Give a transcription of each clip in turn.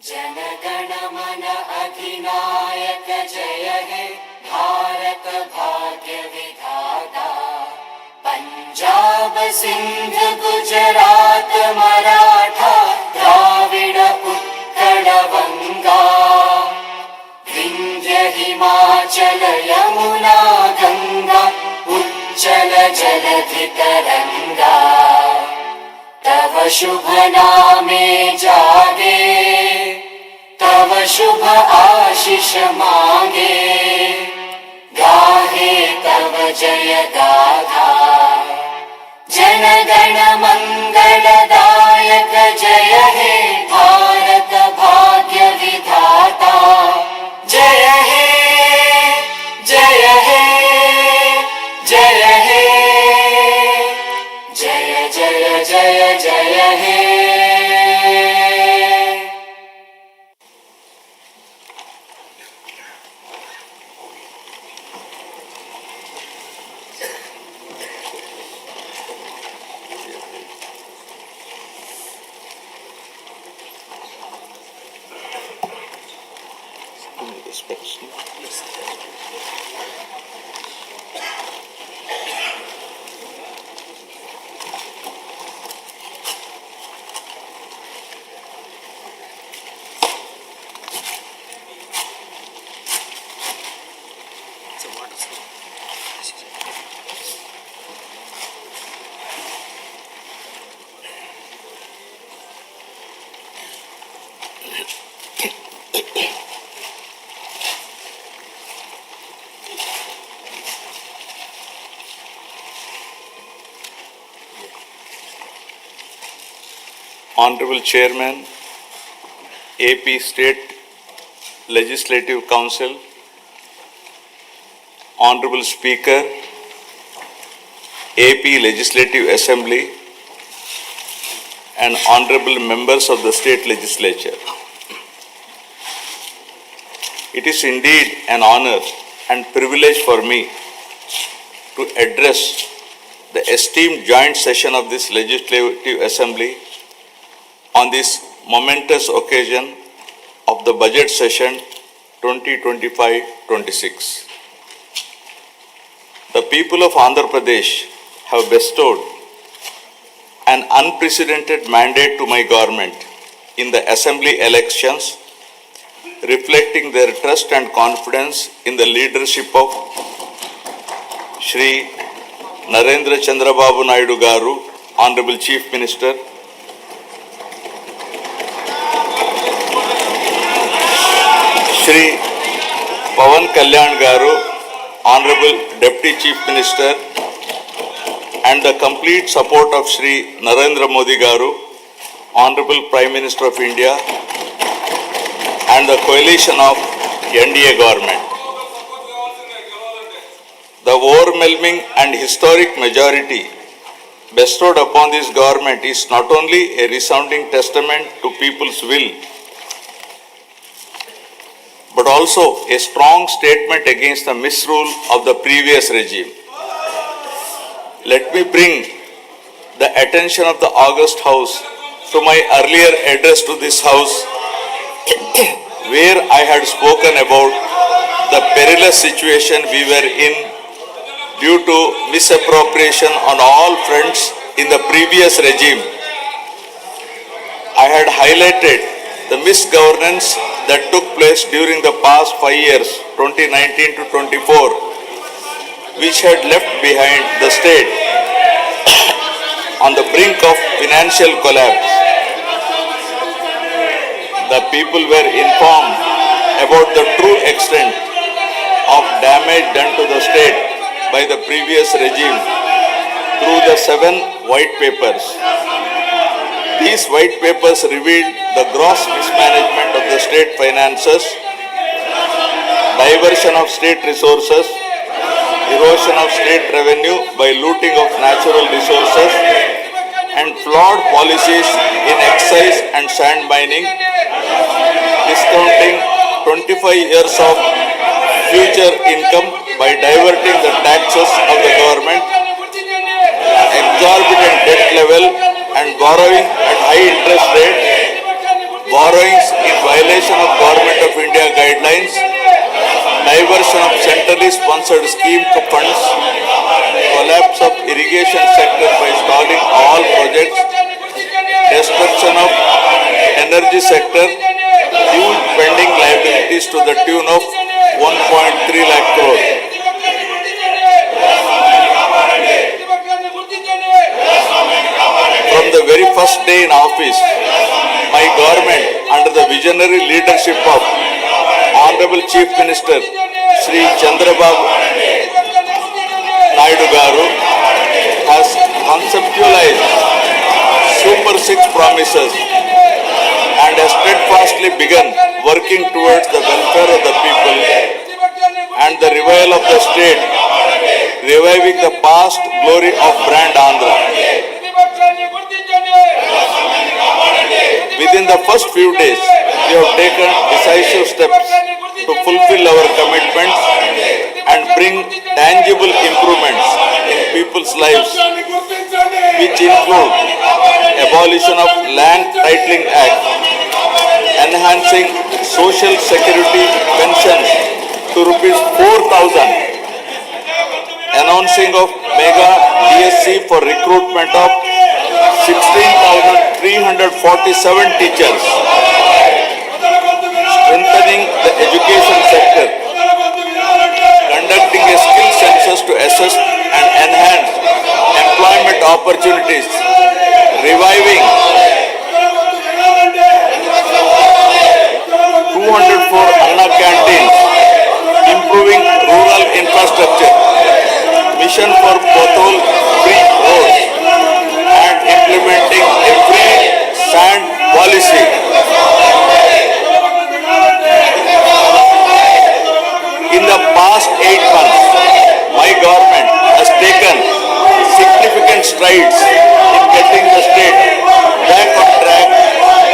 जनगण मन अधिनायक जय हे भारत भाग्य विधाता। पंजाब सिंध गुजरात मराठा द्राविड उत्कल बंगा। विंध्य हिमाचल यमुना गंगा उच्चल जलधि तरंगा। तव शुभ नामे जागे, तव शुभ आशीष मांगे। गाहे तव जय गाथा, जन गण मंगलदायक जय हे भारत भाग्य विधाता। जय हे जय हे जय हे जय जय जय जय हे। Honorable Chairman, AP State Legislative Council, Honorable Speaker, AP Legislative Assembly, and Honorable Members of the State Legislature. It is indeed an honor and privilege for me to address the esteemed joint session of this Legislative Assembly on this momentous occasion of the budget session 2025-26. The people of Andhra Pradesh have bestowed an unprecedented mandate to my government in the assembly elections, reflecting their trust and confidence in the leadership of Shri Narendra Chandrababu Naidu Garu, Honorable Chief Minister, Shri Pawan Kalyan Garu, Honorable Deputy Chief Minister, and the complete support of Shri Narendra Modi Garu, Honorable Prime Minister of India, and the coalition of NDA government. The overwhelming and historic majority bestowed upon this government is not only a resounding testament to people's will, but also a strong statement against the misrule of the previous regime. Let me bring the attention of the August House to my earlier address to this House, where I had spoken about the perilous situation we were in due to misappropriation on all fronts in the previous regime. I had highlighted the misgovernance that took place during the past 5 years, 2019 to 24, which had left behind the state on the brink of financial collapse. The people were informed about the true extent of damage done to the state by the previous regime through the 7 white papers. These white papers revealed the gross mismanagement of the state finances, diversion of state resources, erosion of state revenue by looting of natural resources, and flawed policies in excise and sand mining, discounting 25 years of future income by diverting the taxes of the government, exorbitant debt level and borrowing at high interest rates, borrowings in violation of Government of India guidelines, diversion of centrally sponsored scheme funds, collapse of irrigation sector by stalling all projects, destruction of energy sector, huge pending liabilities to the tune of 1.3 lakh crore. From the very first day in office, my government, under the visionary leadership of Honorable Chief Minister Sri Chandrababu Naidu Garu, has conceptualized Super 6 promises and has steadfastly begun working towards the welfare of the people and the revival of the state, reviving the past glory of brand Andhra. Within the first few days, we have taken decisive steps to fulfill our commitments and bring tangible improvements in people's lives, which include abolition of Land Titling Act, enhancing social security pensions to rupees 4,000, announcing of mega DSC for recruitment of 16,347 teachers, strengthening the education sector, conducting a skill census to assess and enhance employment opportunities, reviving 204 Anna canteens, improving rural infrastructure, mission for pothole free roads, and implementing a free sand policy. In the past 8 months, my government has taken significant strides in getting the state back on track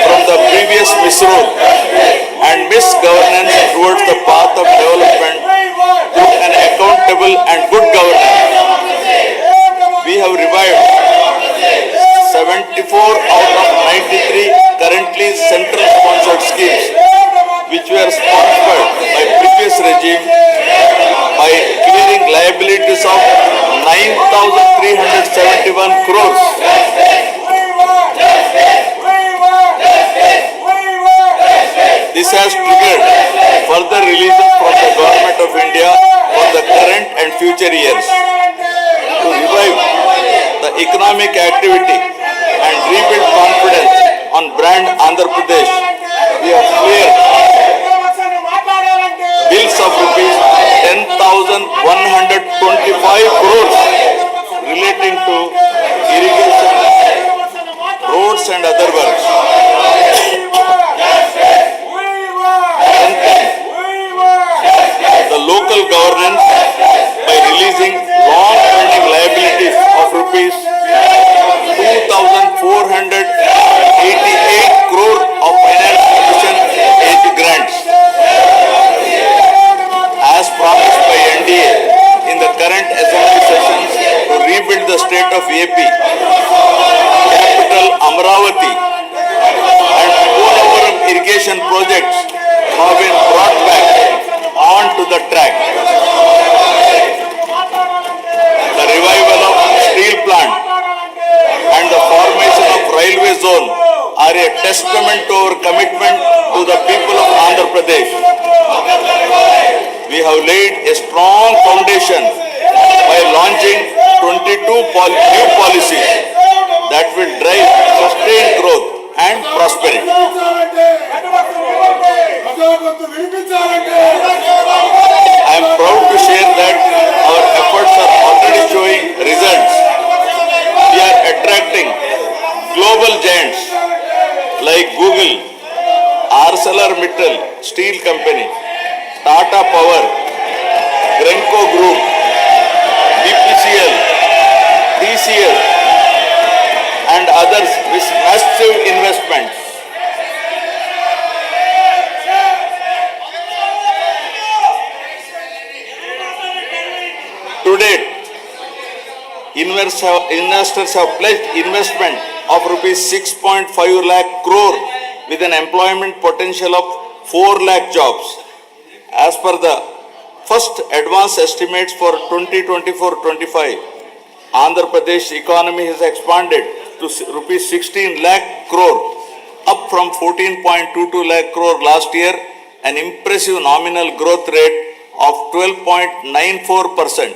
from the previous misrule and misgovernance towards the path of development through an accountable and good governance. We have revived 74 out of 93 currently central sponsored schemes which were sponsored by previous regime by clearing liabilities of 9,371 crores. This has triggered further releases from the Government of India for the current and future years. To revive the economic activity and rebuild confidence on brand Andhra Pradesh, we have cleared bills of rupees 10,125 crores relating to irrigation, roads and other works. The local governance by releasing long-pending liabilities of rupees 2,488 crore of finance commission age grants. As promised by NDA in the current assembly sessions to rebuild the state of AP, capital Amravati and Polavaram irrigation projects have been brought back onto the track. The revival of steel plant and the formation of railway zone are a testament to our commitment to the people of Andhra Pradesh. We have laid a strong foundation by launching 22 new policies that will drive sustained growth and prosperity. I am proud to share that our efforts are already showing results. We are attracting global giants like Google, ArcelorMittal Steel Company, Tata Power, Grenco Group, BPCL, TCL, and others with massive investments. To date, investors have pledged investment of rupees 6.5 lakh crore with an employment potential of 4 lakh jobs. As per the first advance estimates for 2024-25, Andhra Pradesh economy has expanded to rupees 16 lakh crore, up from 14.22 lakh crore last year, an impressive nominal growth rate of 12.94%.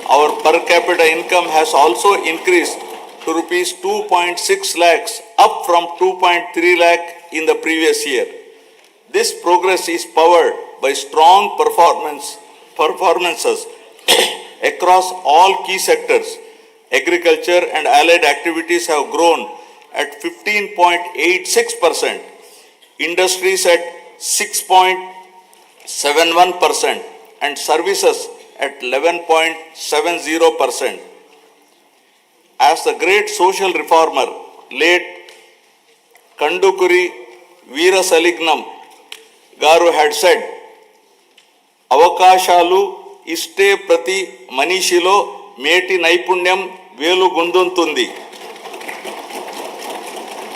Our per capita income has also increased to rupees 2.6 lakhs, up from 2.3 lakh in the previous year. This progress is powered by strong performances across all key sectors. Agriculture and allied activities have grown at 15.86%, industries at 6.71%, and services at 11.70%. As the great social reformer, late Kandukuri Veerasalignam Garu had said, Avakashalu iste prati manishilo meti naipunyam velu gunduntundi.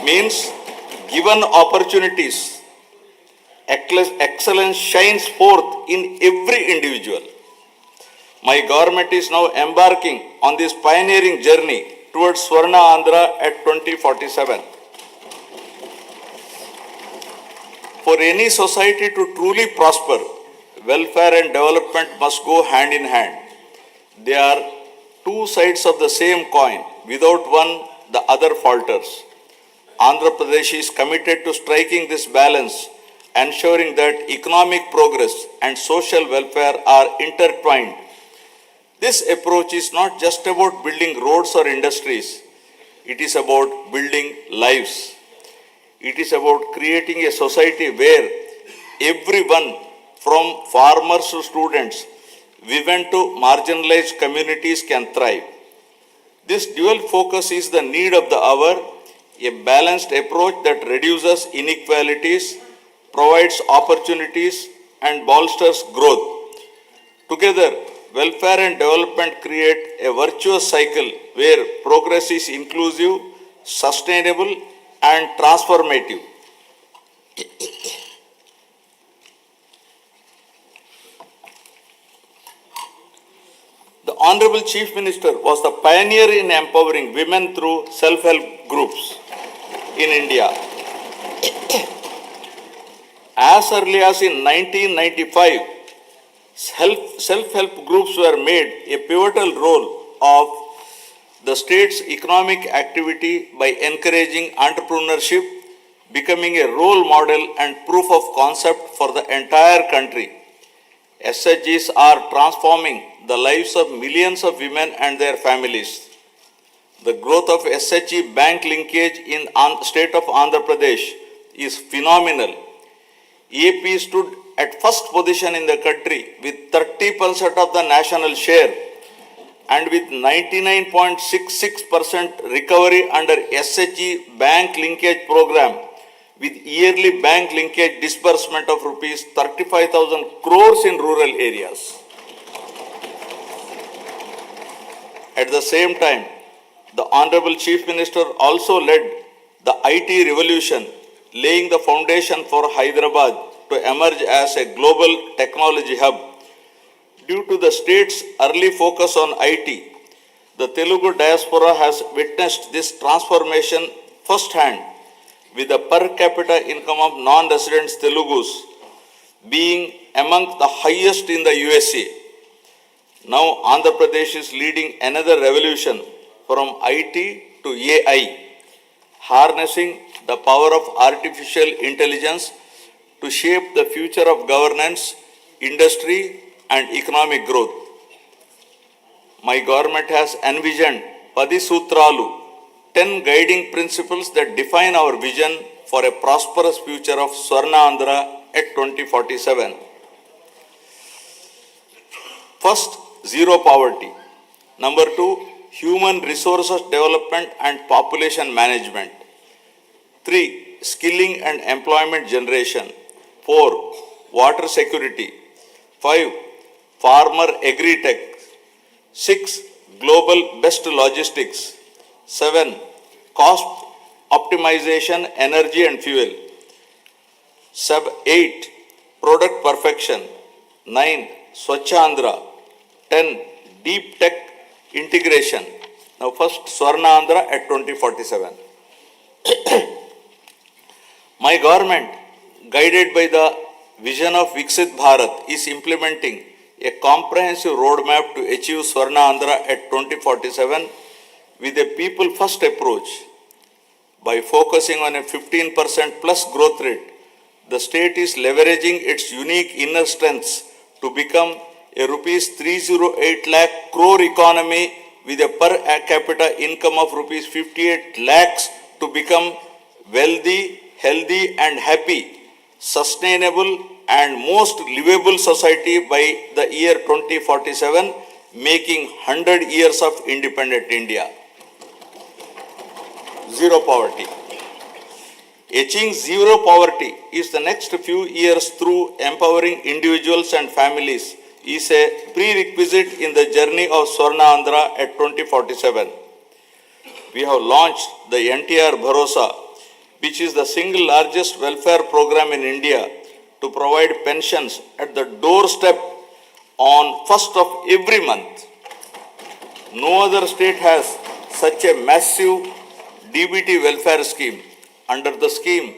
Means, given opportunities, excellence shines forth in every individual. My government is now embarking on this pioneering journey towards Swarna Andhra at 2047. For any society to truly prosper, welfare and development must go hand in hand. They are two sides of the same coin. Without one, the other falters. Andhra Pradesh is committed to striking this balance, ensuring that economic progress and social welfare are intertwined. This approach is not just about building roads or industries. It is about building lives. It is about creating a society where everyone, from farmers to students, women to marginalized communities, can thrive. This dual focus is the need of the hour, a balanced approach that reduces inequalities, provides opportunities, and bolsters growth. Together, welfare and development create a virtuous cycle where progress is inclusive, sustainable, and transformative. The Honorable Chief Minister was the pioneer in empowering women through self-help groups in India. As early as in 1995, self-help groups were made a pivotal role of the state's economic activity by encouraging entrepreneurship, becoming a role model and proof of concept for the entire country. SHGs are transforming the lives of millions of women and their families. The growth of SHG bank linkage in the state of Andhra Pradesh is phenomenal. AP stood at first position in the country with 30% of the national share and with 99.66% recovery under SHG bank linkage program, with yearly bank linkage disbursement of rupees 35,000 crores in rural areas. At the same time, the Honorable Chief Minister also led the IT revolution, laying the foundation for Hyderabad to emerge as a global technology hub. Due to the state's early focus on IT, the Telugu diaspora has witnessed this transformation firsthand, with the per capita income of non-resident Telugus being among the highest in the USA. Now Andhra Pradesh is leading another revolution from IT to AI, harnessing the power of artificial intelligence to shape the future of governance, industry, and economic growth. My government has envisioned Padi Sutralu, 10 guiding principles that define our vision for a prosperous future of Swarna Andhra at 2047. First, zero poverty. Number 2, human resources development and population management. 3, skilling and employment generation. 4, water security. 5, farmer agri-tech. 6, global best logistics. 7, cost optimization, energy and fuel. Sub 8, product perfection. 9, Swachhandra. 10, deep tech integration. Now first, Swarnandhra at 2047. My government, guided by the vision of Viksit Bharat, is implementing a comprehensive roadmap to achieve Swarnandhra at 2047 with a people-first approach. By focusing on a 15% plus growth rate, the state is leveraging its unique inner strengths to become a rupees 308 lakh crore economy with a per capita income of rupees 58 lakhs to become wealthy, healthy and happy, sustainable and most livable society by the year 2047, making 100 years of independent India. Zero poverty. Achieving zero poverty is the next few years through empowering individuals and families is a prerequisite in the journey of Swarnandhra at 2047. We have launched the NTR Bharosa, which is the single largest welfare program in India to provide pensions at the doorstep on 1st of every month. No other state has such a massive DBT welfare scheme. Under the scheme,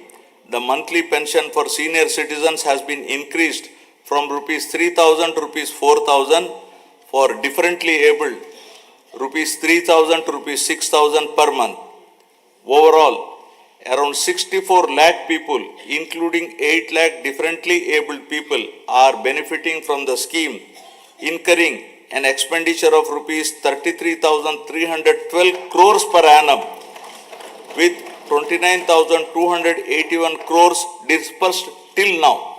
the monthly pension for senior citizens has been increased from rupees 3,000 to rupees 4,000, for differently abled rupees 3,000 to rupees 6,000 per month. Overall, around 64 lakh people, including 8 lakh differently abled people, are benefiting from the scheme, incurring an expenditure of rupees 33,312 crores per annum, with 29,281 crores dispersed till now.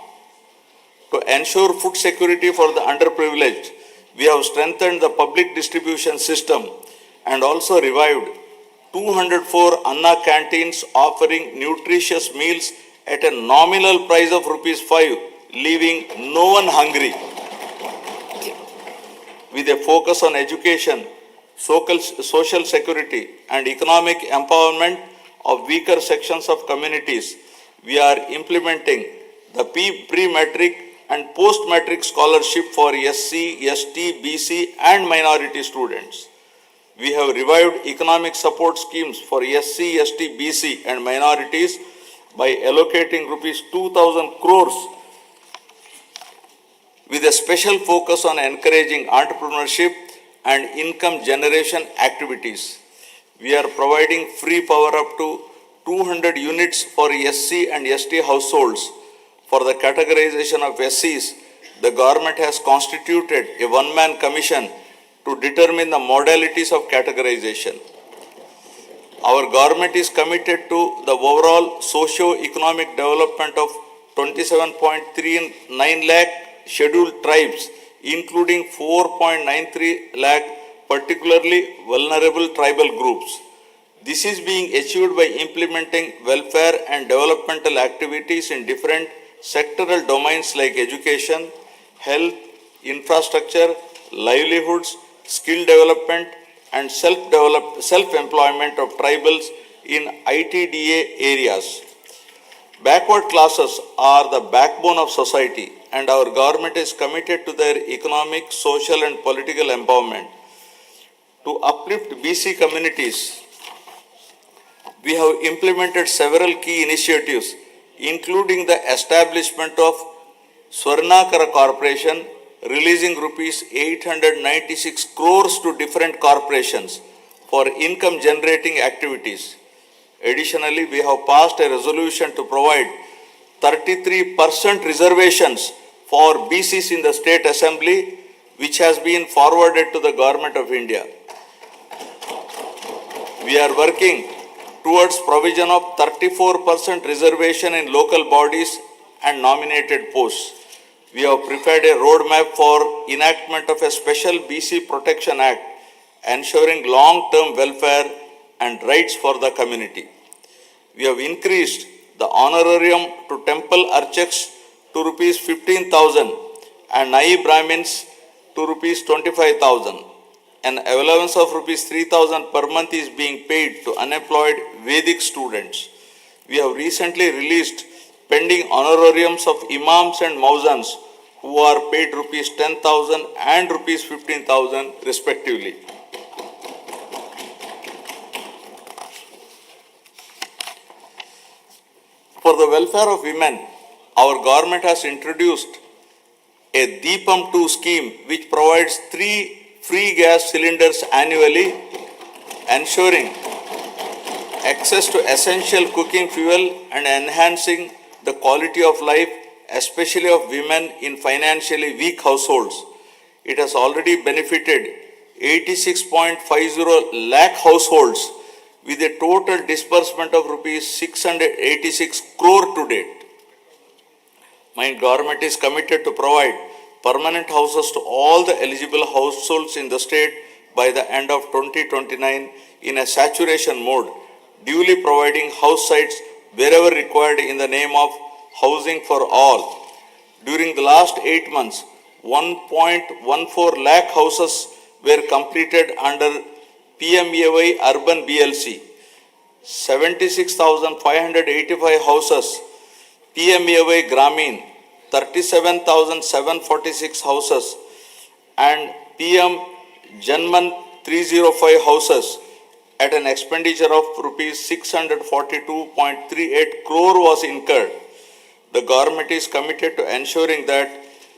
To ensure food security for the underprivileged, we have strengthened the public distribution system and also revived 204 Anna canteens offering nutritious meals at a nominal price of rupees 5, leaving no one hungry. With a focus on education, social security and economic empowerment of weaker sections of communities, we are implementing the pre-matric and post-matric scholarship for SC, ST, BC and minority students. We have revived economic support schemes for SC, ST, BC and minorities by allocating rupees 2,000 crores with a special focus on encouraging entrepreneurship and income generation activities. We are providing free power up to 200 units for SC and ST households. For the categorization of SCs, the government has constituted a one-man commission to determine the modalities of categorization. Our government is committed to the overall socio-economic development of 27.39 lakh scheduled tribes, including 4.93 lakh particularly vulnerable tribal groups. This is being achieved by implementing welfare and developmental activities in different sectoral domains like education, health, infrastructure, livelihoods, skill development and self-employment of tribals in ITDA areas. Backward classes are the backbone of society and our government is committed to their economic, social and political empowerment. To uplift BC communities, we have implemented several key initiatives, including the establishment of Swarnakara Corporation, releasing rupees 896 crores to different corporations for income generating activities. Additionally, we have passed a resolution to provide 33% reservations for BCs in the State Assembly, which has been forwarded to the Government of India. We are working towards provision of 34% reservation in local bodies and nominated posts. We have prepared a roadmap for enactment of a special BC Protection Act, ensuring long-term welfare and rights for the community. We have increased the honorarium to temple archaks to rupees 15,000 and Nai Brahmins to rupees 25,000. an allowance of rupees 3,000 per month is being paid to unemployed Vedic students. We have recently released pending honorariums of imams and mauzans who are paid rupees 10,000 and rupees 15,000 respectively. For the welfare of women, our government has introduced a Deepam 2 scheme which provides 3 free gas cylinders annually, ensuring access to essential cooking fuel and enhancing the quality of life, especially of women in financially weak households. It has already benefited 86.50 lakh households with a total disbursement of rupees 686 crore to date. My government is committed to provide permanent houses to all the eligible households in the state by the end of 2029 in a saturation mode, duly providing house sites wherever required in the name of housing for all. During the last 8 months, 1.14 lakh houses were completed under PMAY Urban BLC, 76,585 houses, PMAY Gramin, 37,746 houses, and PM Janman 305 houses at an expenditure of rupees 642.38 crore was incurred. The government is committed to ensuring that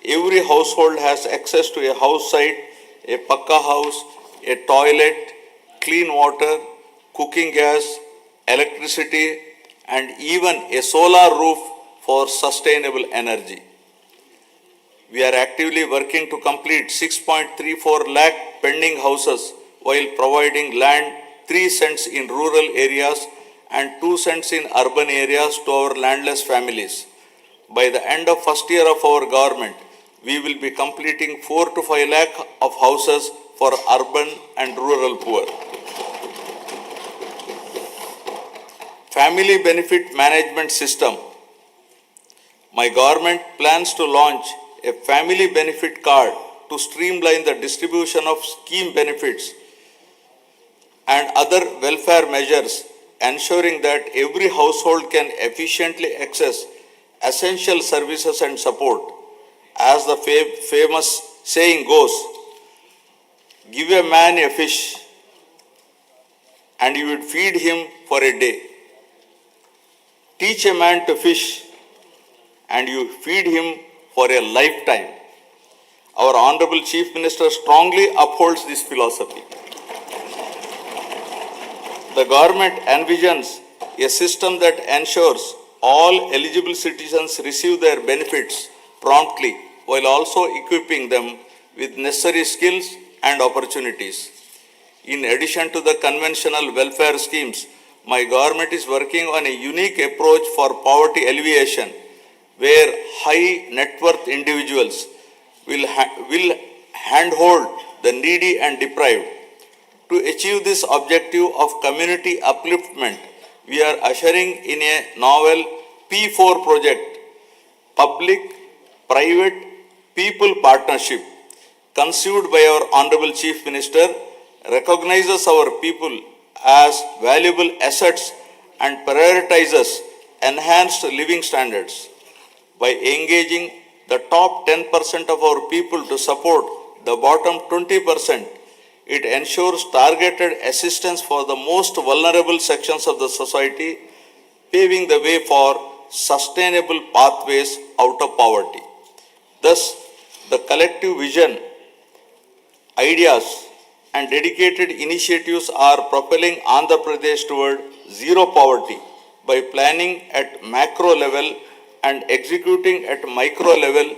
every household has access to a house site, a pakka house, a toilet, clean water, cooking gas, electricity, and even a solar roof for sustainable energy. We are actively working to complete 6.34 lakh pending houses while providing land 3 cents in rural areas and 2 cents in urban areas to our landless families. By the end of first year of our government, we will be completing 4 to 5 lakh of houses for urban and rural poor. Family Benefit Management System. My government plans to launch a family benefit card to streamline the distribution of scheme benefits and other welfare measures, ensuring that every household can efficiently access essential services and support. As the famous saying goes, give a man a fish and you would feed him for a day. Teach a man to fish and you feed him for a lifetime. Our Honorable Chief Minister strongly upholds this philosophy. The government envisions a system that ensures all eligible citizens receive their benefits promptly while also equipping them with necessary skills and opportunities. In addition to the conventional welfare schemes, my government is working on a unique approach for poverty alleviation, where high net worth individuals will handhold the needy and deprived. To achieve this objective of community upliftment, we are ushering in a novel P4 project, Public Private People Partnership, conceived by our Honorable Chief Minister, recognizes our people as valuable assets and prioritizes enhanced living standards. By engaging the top 10% of our people to support the bottom 20%, it ensures targeted assistance for the most vulnerable sections of the society, paving the way for sustainable pathways out of poverty. Thus, the collective vision, ideas, and dedicated initiatives are propelling Andhra Pradesh toward zero poverty by planning at macro level and executing at micro level,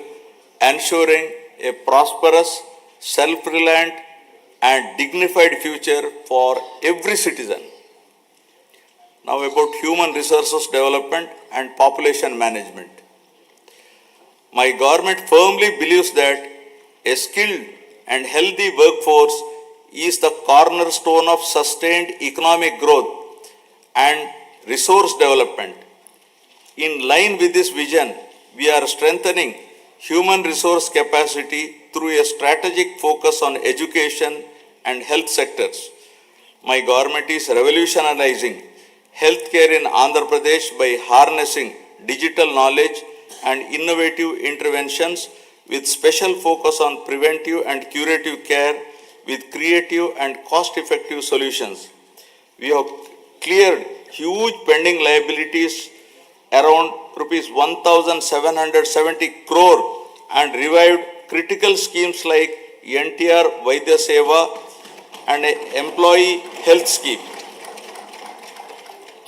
ensuring a prosperous, self-reliant, and dignified future for every citizen. Now about human resources development and population management. My government firmly believes that a skilled and healthy workforce is the cornerstone of sustained economic growth and resource development. In line with this vision, we are strengthening human resource capacity through a strategic focus on education, and health sectors. My government is revolutionizing healthcare in Andhra Pradesh by harnessing digital knowledge and innovative interventions with special focus on preventive and curative care with creative and cost-effective solutions. We have cleared huge pending liabilities around rupees 1,770 crore and revived critical schemes like NTR Vaidya Seva and Employee Health Scheme.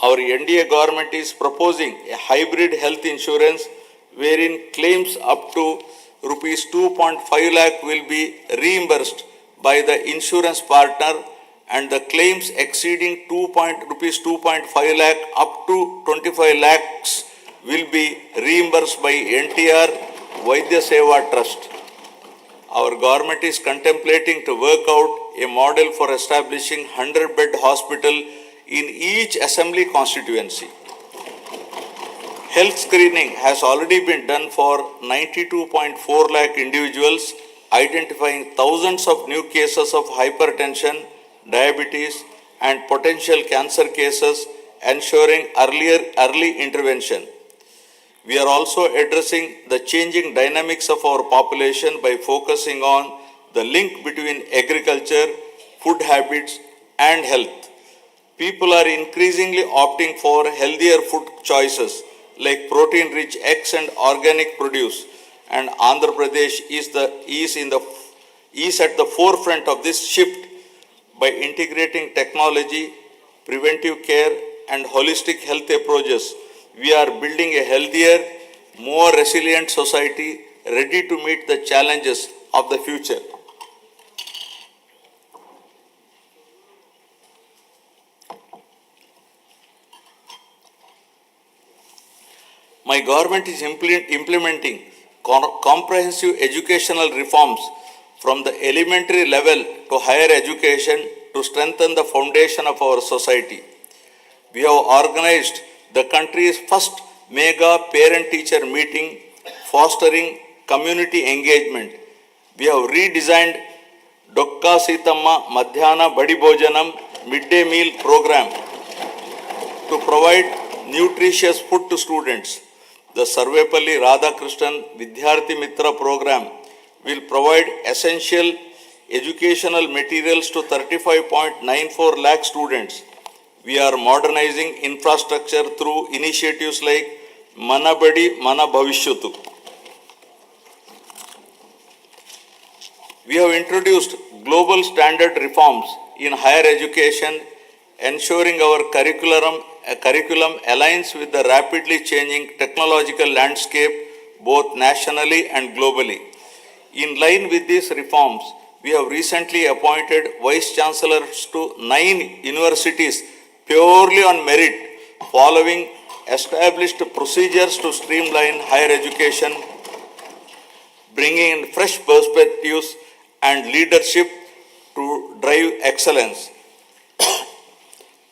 Our NDA government is proposing a hybrid health insurance wherein claims up to rupees 2.5 lakh will be reimbursed by the insurance partner and the claims exceeding rupees 2.5 lakh up to 25 lakhs will be reimbursed by NTR Vaidya Seva Trust. Our government is contemplating to work out a model for establishing 100-bed hospital in each assembly constituency. Health screening has already been done for 92.4 lakh individuals, identifying thousands of new cases of hypertension, diabetes, and potential cancer cases, ensuring early intervention. We are also addressing the changing dynamics of our population by focusing on the link between agriculture, food habits, and health. People are increasingly opting for healthier food choices like protein-rich eggs and organic produce, and Andhra Pradesh is at the forefront of this shift by integrating technology, preventive care, and holistic health approaches. We are building a healthier, more resilient society ready to meet the challenges of the future. My government is implementing comprehensive educational reforms from the elementary level to higher education to strengthen the foundation of our society. We have organized the country's first mega parent-teacher meeting, fostering community engagement. We have redesigned Dokka Sitamma Madhyana Badi Bhojanam midday meal program to provide nutritious food to students. The Sarvepalli Radhakrishnan Vidyarthi Mitra program will provide essential educational materials to 35.94 lakh students. We are modernizing infrastructure through initiatives like Mana Badi Mana Bhavishyatu. We have introduced global standard reforms in higher education, ensuring our curriculum aligns with the rapidly changing technological landscape both nationally and globally. In line with these reforms, we have recently appointed vice chancellors to 9 universities purely on merit, following established procedures to streamline higher education, bringing in fresh perspectives and leadership to drive excellence.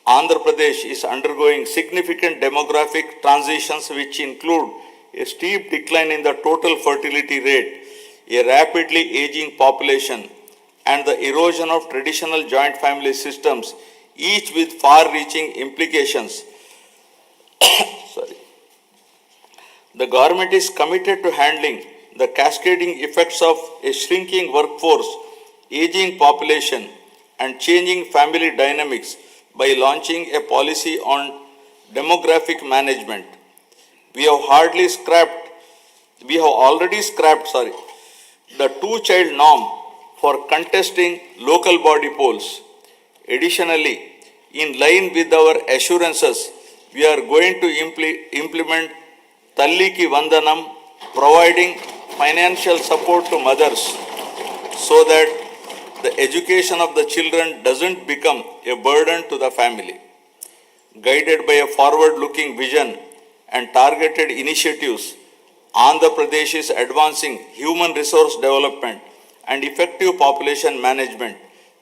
Andhra Pradesh is undergoing significant demographic transitions which include a steep decline in the total fertility rate, a rapidly aging population, and the erosion of traditional joint family systems, each with far-reaching implications. The government is committed to handling the cascading effects of a shrinking workforce, aging population, and changing family dynamics by launching a policy on demographic management. We have already scrapped the two-child norm for contesting local body polls. Additionally, in line with our assurances, we are going to implement Talliki Vandanam, providing financial support to mothers so that the education of the children doesn't become a burden to the family. Guided by a forward-looking vision and targeted initiatives, Andhra Pradesh is advancing human resource development and effective population management,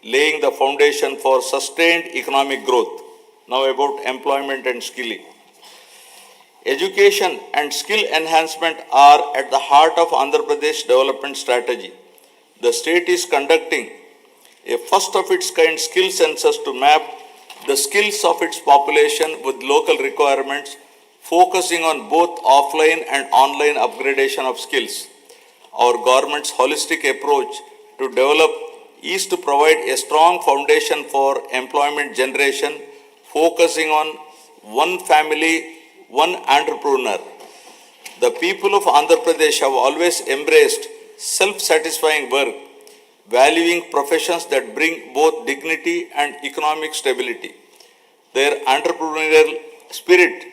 laying the foundation for sustained economic growth. Now about employment and skilling. Education and skill enhancement are at the heart of Andhra Pradesh development strategy. The state is conducting a first of its kind skill census to map the skills of its population with local requirements, focusing on both offline and online upgradation of skills. Our government's holistic approach to develop is to provide a strong foundation for employment generation, focusing on one family, one entrepreneur. The people of Andhra Pradesh have always embraced self-satisfying work, valuing professions that bring both dignity and economic stability. Their entrepreneurial spirit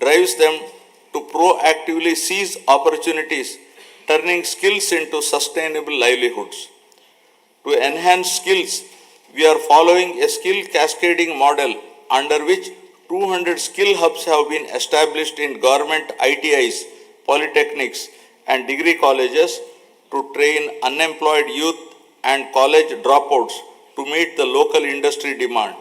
drives them to proactively seize opportunities, turning skills into sustainable livelihoods. To enhance skills, we are following a skill cascading model under which 200 skill hubs have been established in government ITIs, polytechnics, and degree colleges to train unemployed youth and college dropouts to meet the local industry demand.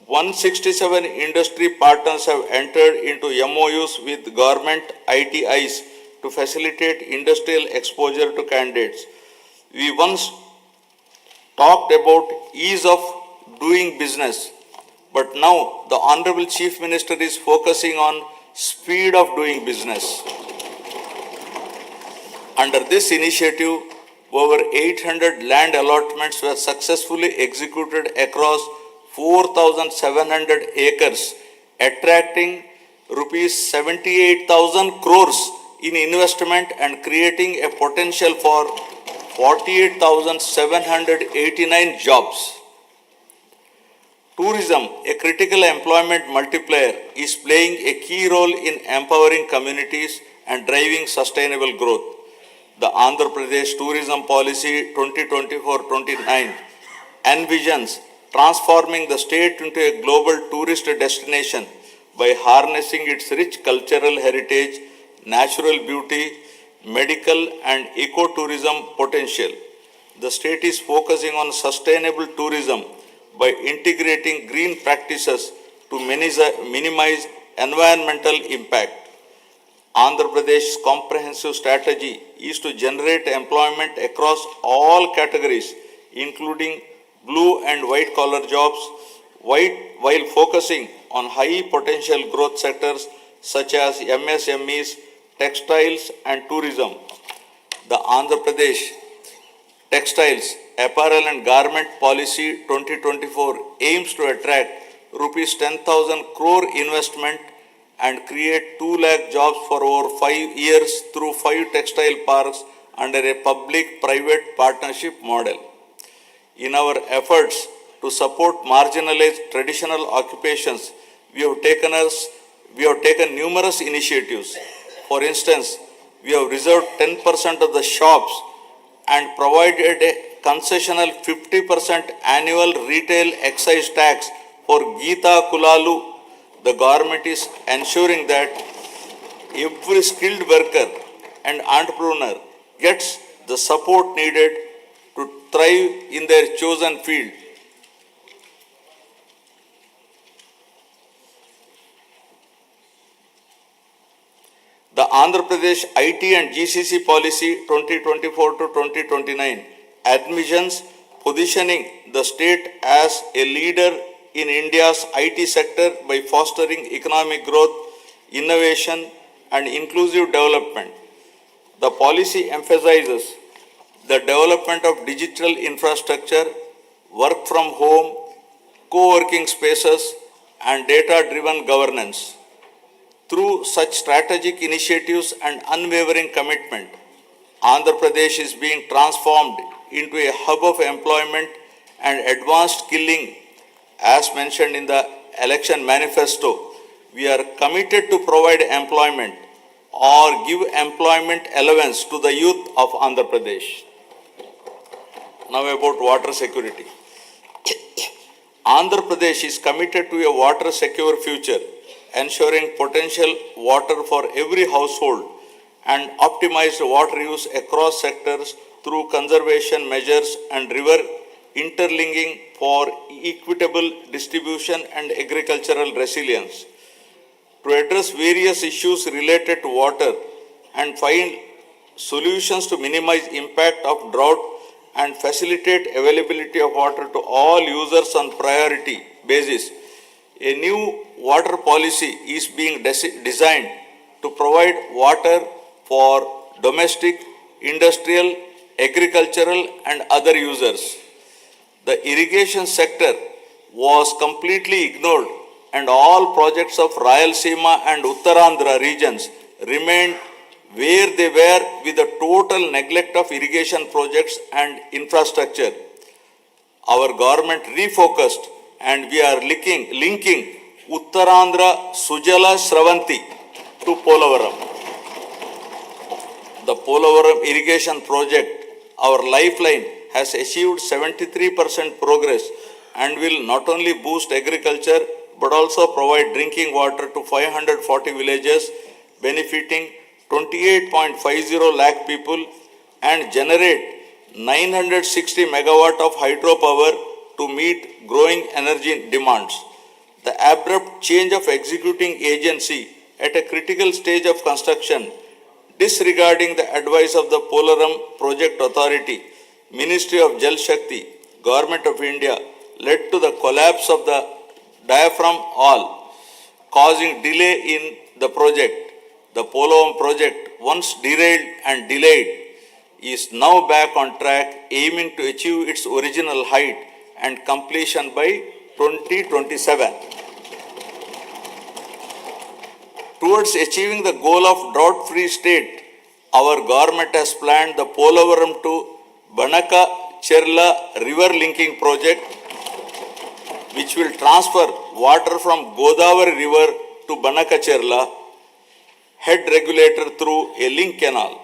167 industry partners have entered into MOUs with government ITIs to facilitate industrial exposure to candidates. We once talked about ease of doing business, but now the Honorable Chief Minister is focusing on speed of doing business. Under this initiative, over 800 land allotments were successfully executed across 4,700 acres, attracting rupees 78,000 crores in investment and creating a potential for 48,789 jobs. Tourism, a critical employment multiplier, is playing a key role in empowering communities and driving sustainable growth. The Andhra Pradesh Tourism Policy 2024-29 envisions transforming the state into a global tourist destination by harnessing its rich cultural heritage, natural beauty, medical and ecotourism potential. The state is focusing on sustainable tourism by integrating green practices to minimize environmental impact. Andhra Pradesh's comprehensive strategy is to generate employment across all categories, including blue and white collar jobs, while focusing on high potential growth sectors such as MSMEs, textiles and tourism. The Andhra Pradesh Textiles, Apparel and Garment Policy 2024 aims to attract rupees 10,000 crore investment and create 2 lakh jobs for over 5 years through 5 textile parks under a public-private partnership model. In our efforts to support marginalized traditional occupations, we have taken numerous initiatives. For instance, we have reserved 10% of the shops and provided a concessional 50% annual retail excise tax for Geeta Kulalu. The government is ensuring that every skilled worker and entrepreneur gets the support needed to thrive in their chosen field. The Andhra Pradesh IT and GCC Policy 2024-2029 admissions positioning the state as a leader in India's IT sector by fostering economic growth, innovation and inclusive development. The policy emphasizes the development of digital infrastructure, work from home, co-working spaces and data-driven governance. Through such strategic initiatives and unwavering commitment, Andhra Pradesh is being transformed into a hub of employment and advanced skilling. As mentioned in the election manifesto, we are committed to provide employment or give employment allowance to the youth of Andhra Pradesh. Now about water security. Andhra Pradesh is committed to a water secure future, ensuring potential water for every household and optimized water use across sectors through conservation measures and river interlinking for equitable distribution and agricultural resilience. To address various issues related to water and find solutions to minimize impact of drought and facilitate availability of water to all users on priority basis. A new water policy is being designed to provide water for domestic, industrial, agricultural and other users. The irrigation sector was completely ignored and all projects of Rayalaseema and Uttarandhra regions remained where they were with the total neglect of irrigation projects and infrastructure. Our government refocused and we are linking Uttarandhra Sujala Sravanti to Polavaram. The Polavaram irrigation project, our lifeline, has achieved 73% progress and will not only boost agriculture but also provide drinking water to 540 villages, benefiting 28.50 lakh people and generate 960 megawatt of hydropower to meet growing energy demands. The abrupt change of executing agency at a critical stage of construction, disregarding the advice of the Polavaram Project Authority, Ministry of Jal Shakti, Government of India, led to the collapse of the diaphragm wall, causing delay in the project. The Polavaram project, once derailed and delayed, is now back on track, aiming to achieve its original height and completion by 2027. Towards achieving the goal of drought-free state, our government has planned the Polavaram to Banaka Cherla river linking project, which will transfer water from Godavari river to Banaka Cherla head regulator through a link canal.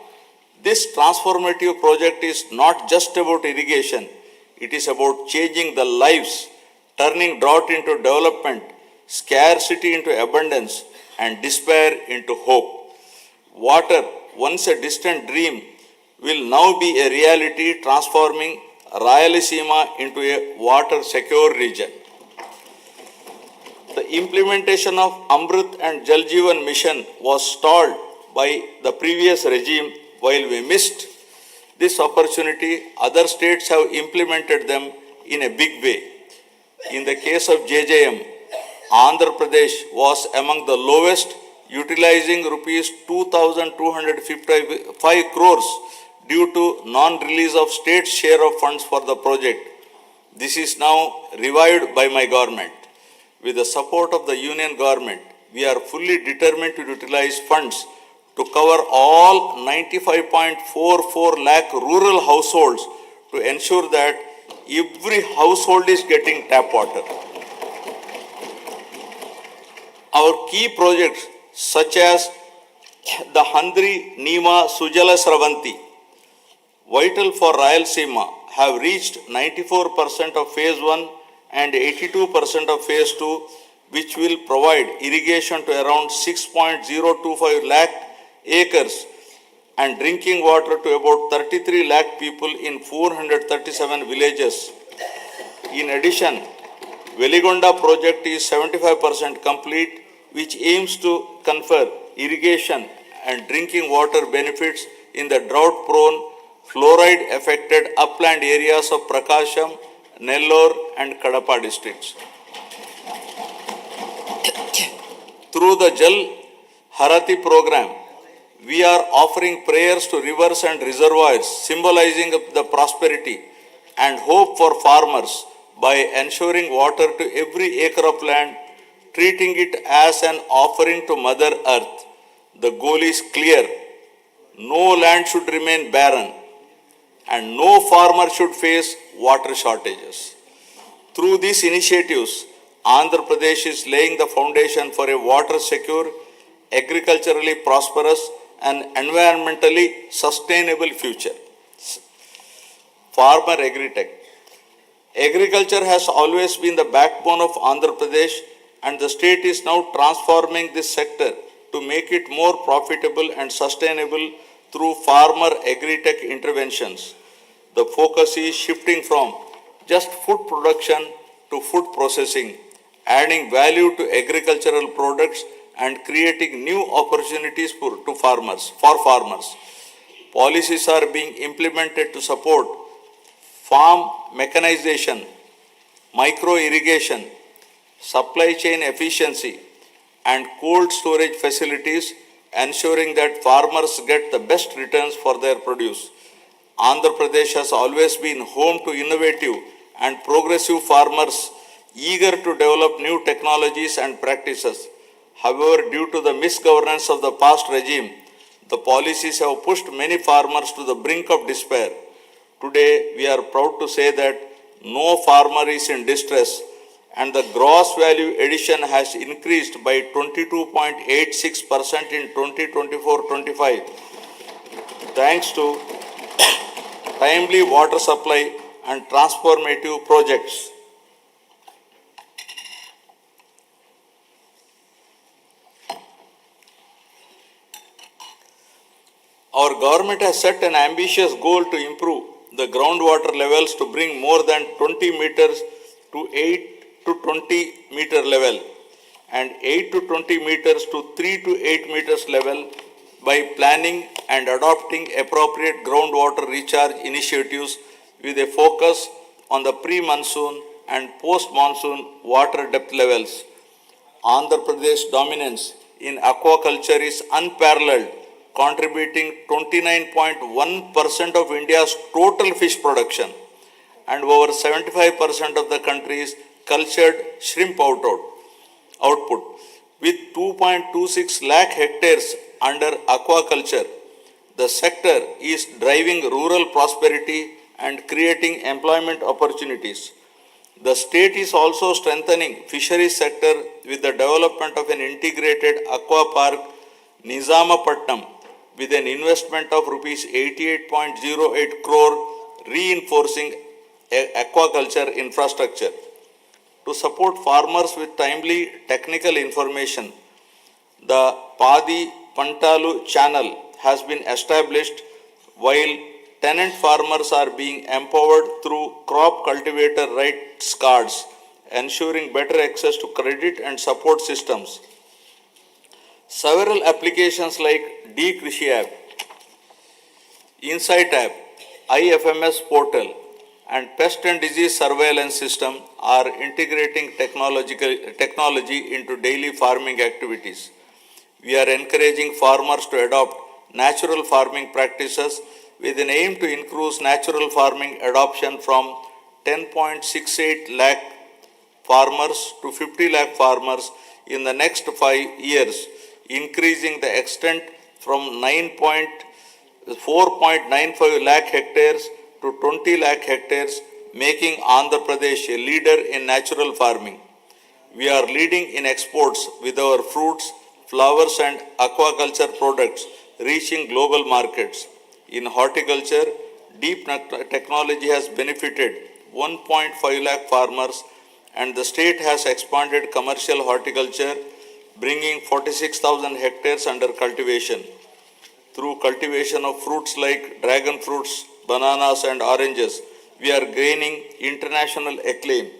This transformative project is not just about irrigation, it is about changing the lives, turning drought into development, scarcity into abundance, and despair into hope. Water, once a distant dream, will now be a reality, transforming Rayalaseema into a water-secure region. The implementation of Amrit and Jal Jeevan mission was stalled by the previous regime. While we missed this opportunity, other states have implemented them in a big way. In the case of JJM, Andhra Pradesh was among the lowest, utilizing rupees 2,255 crores due to non-release of state share of funds for the project. This is now revived by my government. With the support of the union government, we are fully determined to utilize funds to cover all 95.44 lakh rural households to ensure that every household is getting tap water. Our key projects such as the Handri Nima Sujala Sravanti, vital for Rayalaseema, have reached 94% of phase 1 and 82% of phase 2, which will provide irrigation to around 6.025 lakh acres and drinking water to about 33 lakh people in 437 villages. In addition, Veligonda project is 75% complete, which aims to confer irrigation and drinking water benefits in the drought-prone, fluoride-affected upland areas of Prakasham, Nellore and Kadapa districts. Through the Jal Harati program, we are offering prayers to rivers and reservoirs, symbolizing the prosperity and hope for farmers by ensuring water to every acre of land, treating it as an offering to Mother Earth. The goal is clear. No land should remain barren and no farmer should face water shortages. Through these initiatives, Andhra Pradesh is laying the foundation for a water-secure, agriculturally prosperous and environmentally sustainable future. Farmer Agritech. Agriculture has always been the backbone of Andhra Pradesh, and the state is now transforming this sector to make it more profitable and sustainable through farmer agri-tech interventions. The focus is shifting from just food production to food processing, adding value to agricultural products and creating new opportunities for farmers. Policies are being implemented to support farm mechanization, micro irrigation, supply chain efficiency, and cold storage facilities, ensuring that farmers get the best returns for their produce. Andhra Pradesh has always been home to innovative and progressive farmers eager to develop new technologies and practices. However, due to the misgovernance of the past regime, the policies have pushed many farmers to the brink of despair. Today, we are proud to say that no farmer is in distress, and the gross value addition has increased by 22.86% in 2024-25, thanks to timely water supply and transformative projects. Our government has set an ambitious goal to improve the groundwater levels to bring more than 20 meters to 8 to 20 meter level and 8 to 20 meters to 3 to 8 meters level by planning and adopting appropriate groundwater recharge initiatives with a focus on the pre-monsoon and post-monsoon water depth levels. Andhra Pradesh dominance in aquaculture is unparalleled, contributing 29.1% of India's total fish production and over 75% of the country's cultured shrimp output. With 2.26 lakh hectares under aquaculture, the sector is driving rural prosperity and creating employment opportunities. The state is also strengthening fisheries sector with the development of an integrated aqua park, Nizamapatnam, with an investment of rupees 88.08 crore, reinforcing aquaculture infrastructure. To support farmers with timely technical information, the Padi Pantalu channel has been established, while tenant farmers are being empowered through crop cultivator rights cards, ensuring better access to credit and support systems. Several applications like D-Krishi app, Insight app, IFMS portal, and pest and disease surveillance system are integrating technology into daily farming activities. We are encouraging farmers to adopt natural farming practices with an aim to increase natural farming adoption from 10.68 lakh farmers to 50 lakh farmers in the next 5 years, increasing the extent from 4.95 lakh hectares to 20 lakh hectares, making Andhra Pradesh a leader in natural farming. We are leading in exports with our fruits, flowers and aquaculture products reaching global markets. In horticulture, deep technology has benefited 1.5 lakh farmers, and the state has expanded commercial horticulture, bringing 46,000 hectares under cultivation. Through cultivation of fruits like dragon fruits, bananas and oranges, we are gaining international acclaim.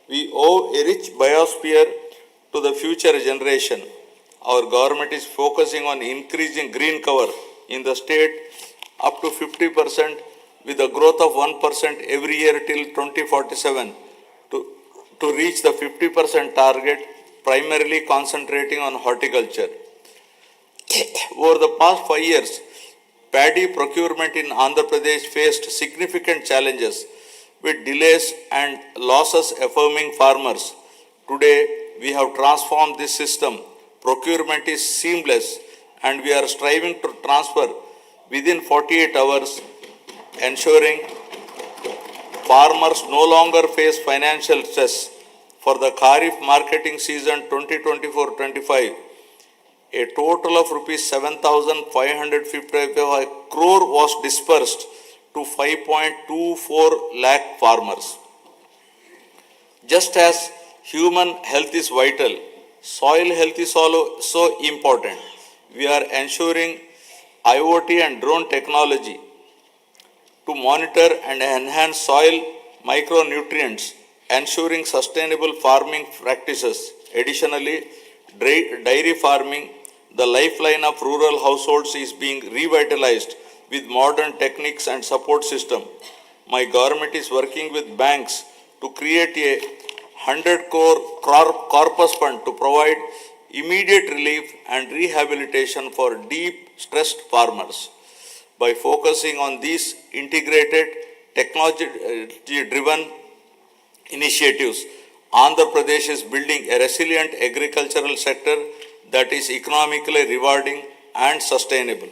We owe a rich biosphere to the future generation. Our government is focusing on increasing green cover in the state up to 50% with a growth of 1% every year till 2047 to reach the 50% target, primarily concentrating on horticulture. Over the past 5 years, paddy procurement in Andhra Pradesh faced significant challenges with delays and losses affirming farmers. Today, we have transformed this system. Procurement is seamless, and we are striving to transfer within 48 hours, ensuring farmers no longer face financial stress. For the Kharif marketing season 2024-25, a total of rupees 7,555 crore was dispersed to 5.24 lakh farmers. Just as human health is vital, soil health is also important. We are ensuring IoT and drone technology to monitor and enhance soil micronutrients, ensuring sustainable farming practices. Additionally, dairy farming, the lifeline of rural households, is being revitalized with modern techniques and support system. my government is working with banks to create a 100 crore corpus fund to provide immediate relief and rehabilitation for deep stressed farmers. By focusing on these integrated technology-driven initiatives, Andhra Pradesh is building a resilient agricultural sector that is economically rewarding and sustainable.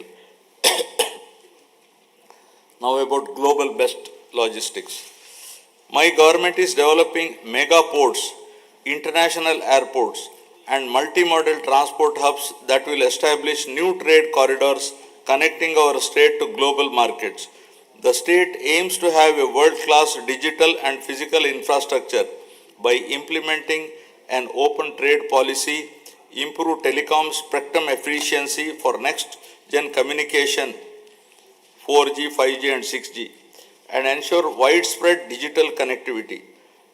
Now about global best logistics. My government is developing mega ports, international airports, and multimodal transport hubs that will establish new trade corridors connecting our state to global markets. The state aims to have a world-class digital and physical infrastructure by implementing an open trade policy, improve telecom spectrum efficiency for next-gen communication, 4G, 5G and 6G, and ensure widespread digital connectivity.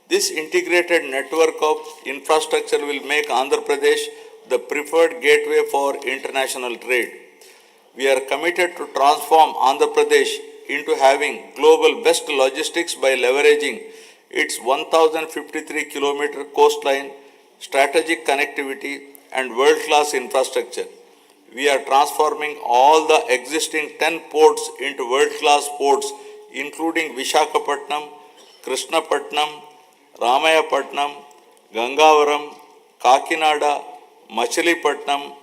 This integrated network of infrastructure will make Andhra Pradesh the preferred gateway for international trade. We are committed to transform Andhra Pradesh into having global best logistics by leveraging its 1053-kilometer coastline, strategic connectivity, and world-class infrastructure. We are transforming all the existing 10 ports into world-class ports, including Visakhapatnam, Krishnapatnam, Ramayapatnam, Gangavaram, Kakinada, Machilipatnam,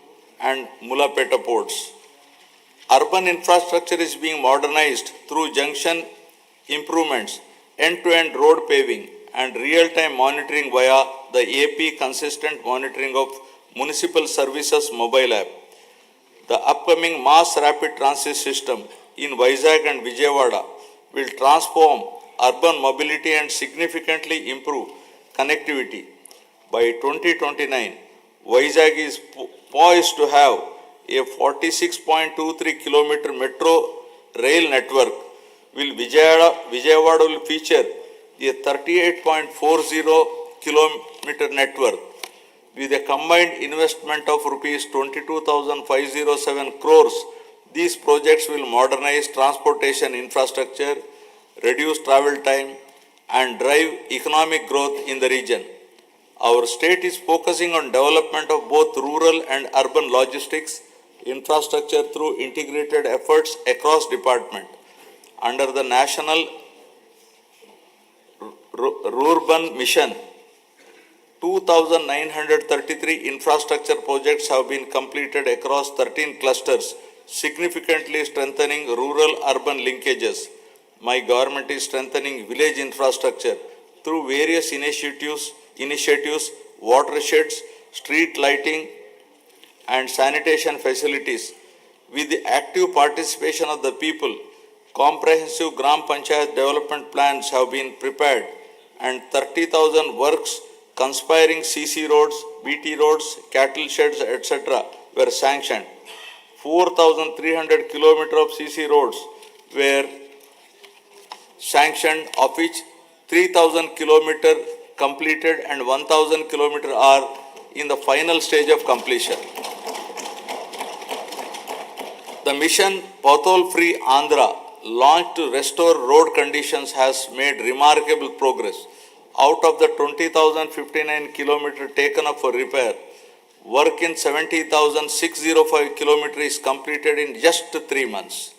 and Mulapeta ports. Urban infrastructure is being modernized through junction improvements, end-to-end road paving, and real-time monitoring via the AP Consistent Monitoring of Municipal Services mobile app. The upcoming mass rapid transit system in Vizag and Vijayawada will transform urban mobility and significantly improve connectivity. By 2029, Vizag is poised to have a 46.23 kilometer metro rail network, while Vijayawada will feature a 38.40 kilometer network. With a combined investment of rupees 22,507 crores, these projects will modernize transportation infrastructure, reduce travel time, and drive economic growth in the region. Our state is focusing on development of both rural and urban logistics infrastructure through integrated efforts across departments. Under the National Rural Mission, 2,933 infrastructure projects have been completed across 13 clusters, significantly strengthening rural-urban linkages. My government is strengthening village infrastructure through various initiatives, watersheds, street lighting, and sanitation facilities. With the active participation of the people, comprehensive Gram Panchayat development plans have been prepared and 30,000 works conspiring CC roads, BT roads, cattle sheds, etc. were sanctioned. 4,300 kilometers of CC roads were sanctioned, of which 3,000 kilometers completed and 1,000 kilometers are in the final stage of completion. The mission Pothole Free Andhra, launched to restore road conditions, has made remarkable progress. Out of the 20,059 kilometers taken up for repair, work in 70,605 kilometers is completed in just 3 months.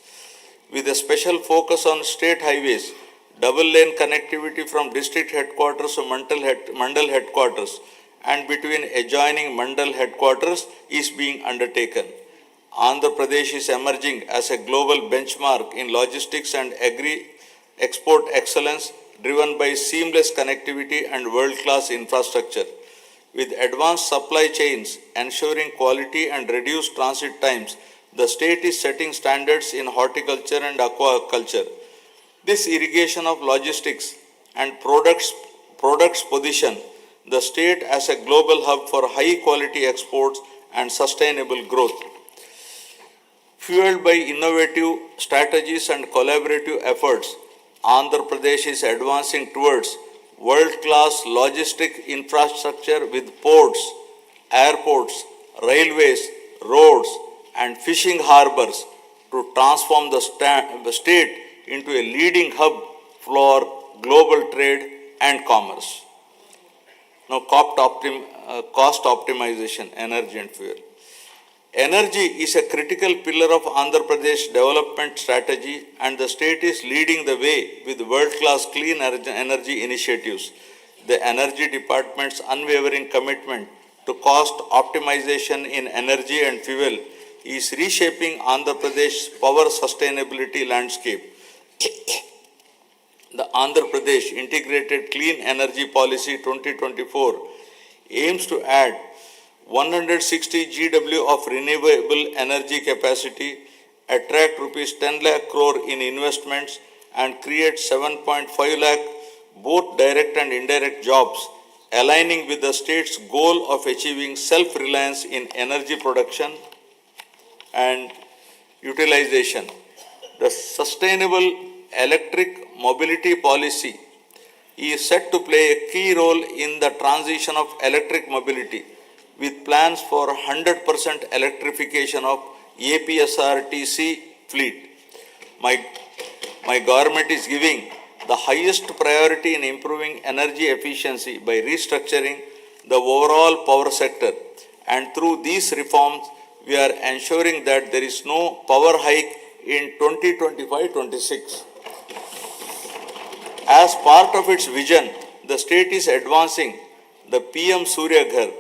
With a special focus on state highways, double lane connectivity from district headquarters to Mandal headquarters and between adjoining Mandal headquarters is being undertaken. Andhra Pradesh is emerging as a global benchmark in logistics and agri-export excellence, driven by seamless connectivity and world-class infrastructure. With advanced supply chains ensuring quality and reduced transit times, the state is setting standards in horticulture and aquaculture. This irrigation of logistics and products position the state as a global hub for high-quality exports and sustainable growth. Fueled by innovative strategies and collaborative efforts, Andhra Pradesh is advancing towards world-class logistic infrastructure with ports, airports, railways, roads, and fishing harbors to transform the state into a leading hub for global trade and commerce. Now, cost optimization, energy and fuel. Energy is a critical pillar of Andhra Pradesh development strategy, and the state is leading the way with world-class clean energy initiatives. The Energy Department's unwavering commitment to cost optimization in energy and fuel is reshaping Andhra Pradesh's power sustainability landscape. The Andhra Pradesh Integrated Clean Energy Policy 2024 aims to add 160 GW of renewable energy capacity, attract rupees 10 lakh crore in investments, and create 7.5 lakh both direct and indirect jobs, aligning with the state's goal of achieving self-reliance in energy production and utilization. The sustainable electric mobility policy is set to play a key role in the transition of electric mobility, with plans for 100% electrification of APSRTC fleet. My government is giving the highest priority in improving energy efficiency by restructuring the overall power sector, and through these reforms, we are ensuring that there is no power hike in 2025-26. As part of its vision, the state is advancing the PM Surya Ghar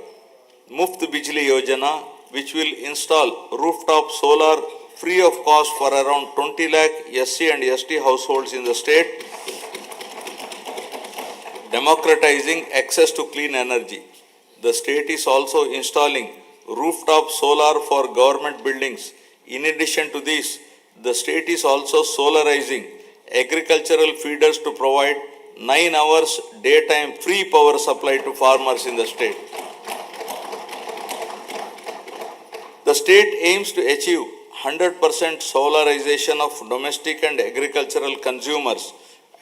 Muft Bijli Yojana, which will install rooftop solar free of cost for around 20 lakh SC and ST households in the state, democratizing access to clean energy. The state is also installing rooftop solar for government buildings. In addition to this, the state is also solarizing agricultural feeders to provide 9 hours daytime free power supply to farmers in the state. The state aims to achieve 100% solarization of domestic and agricultural consumers